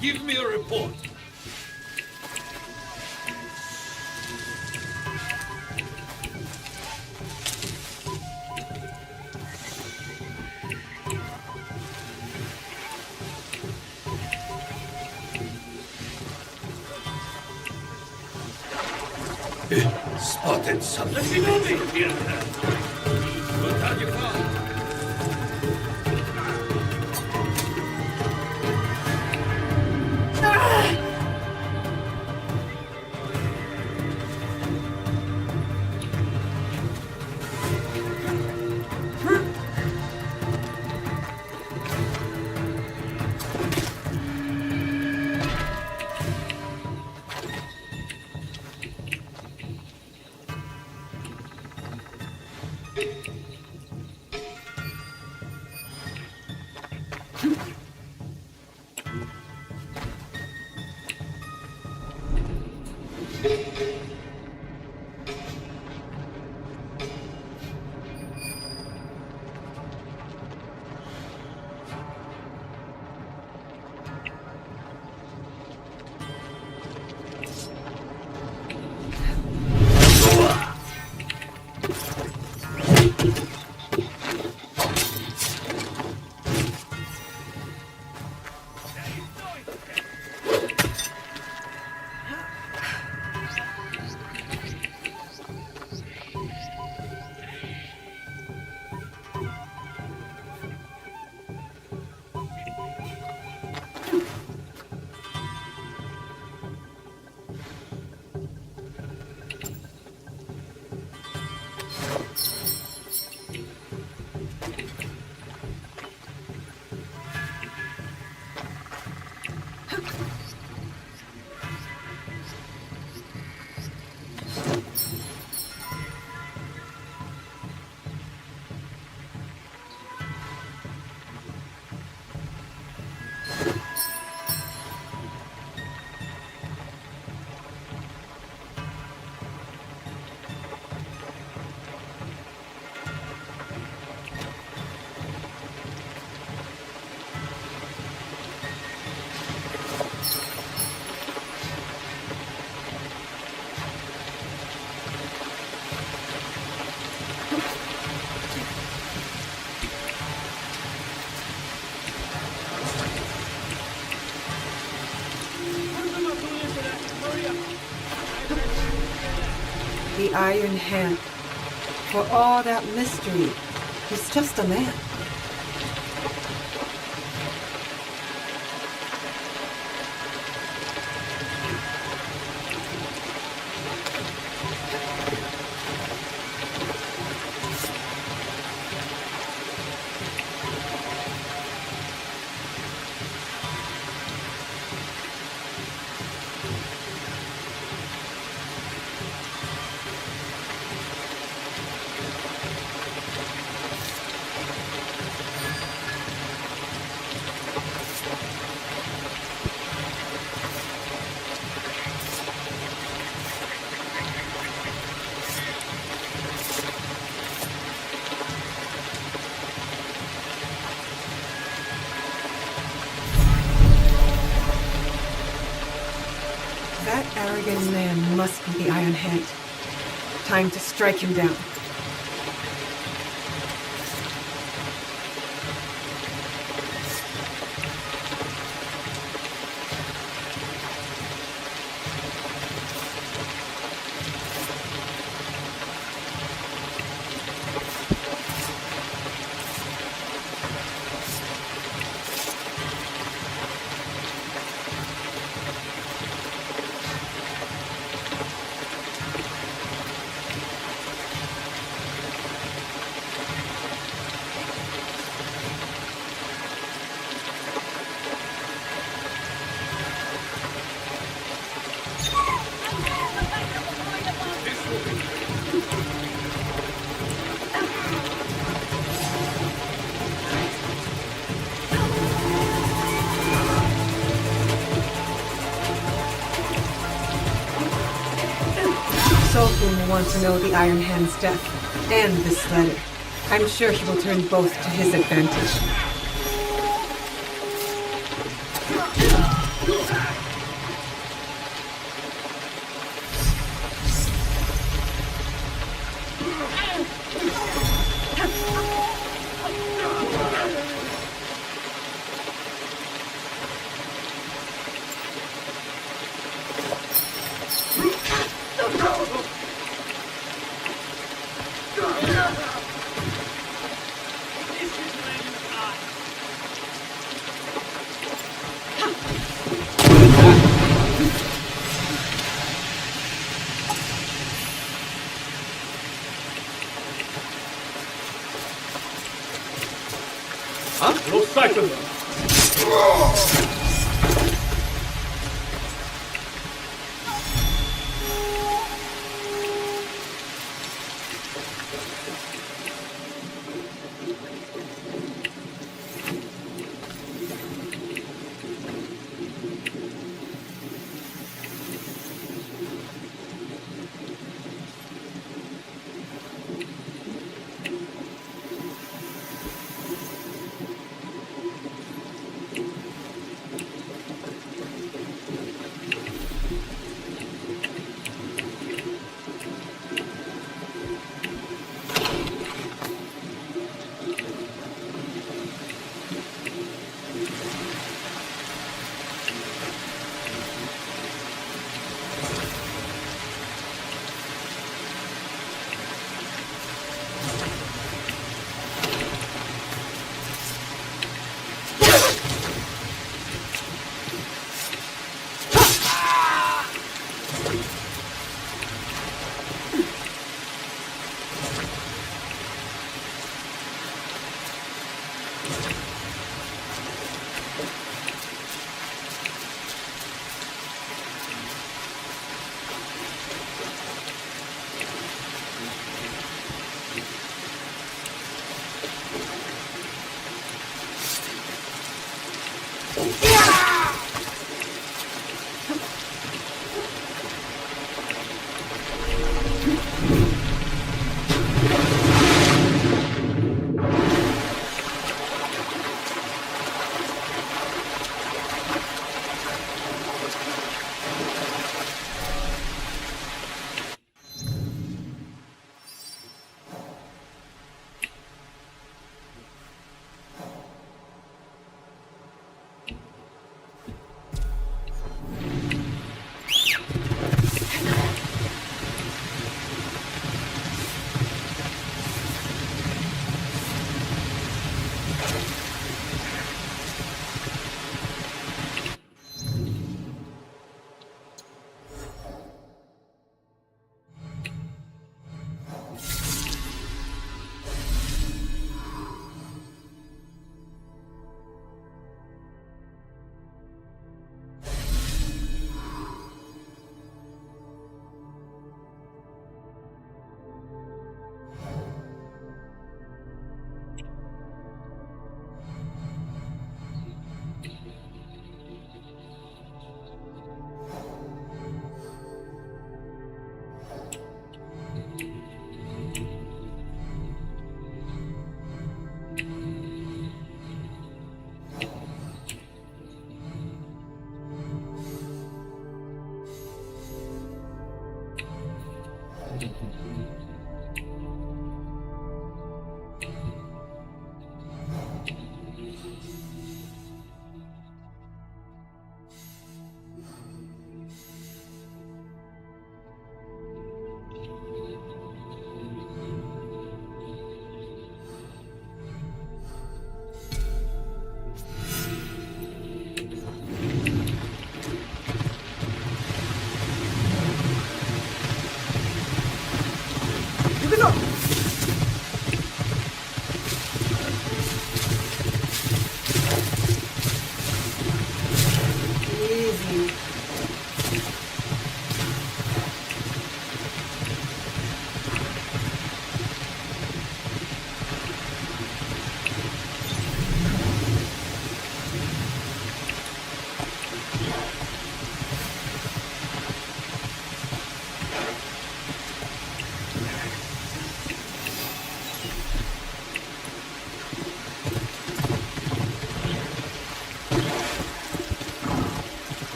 Give me a report. Spotted something. Let me know, Good how you found. The Iron Hand. For all that mystery, he's just a man. That arrogant man must be the Iron Hand. Time to strike him down. Solfin will want to know the Iron Hand's death and this letter. I'm sure he will turn both to his advantage. Second.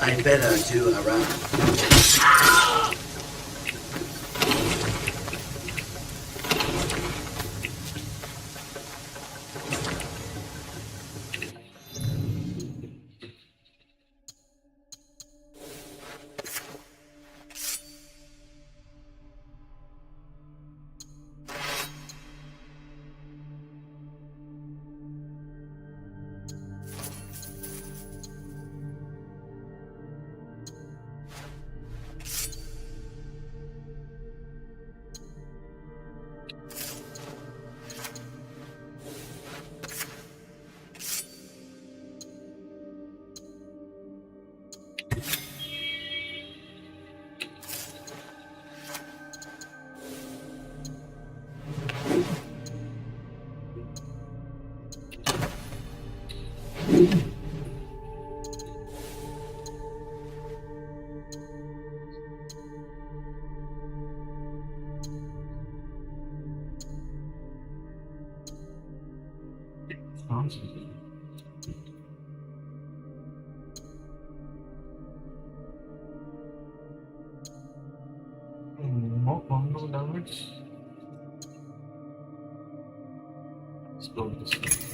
I better do a round. What bundle damage? Let's build this one.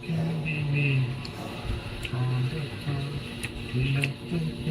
Can be me on the top.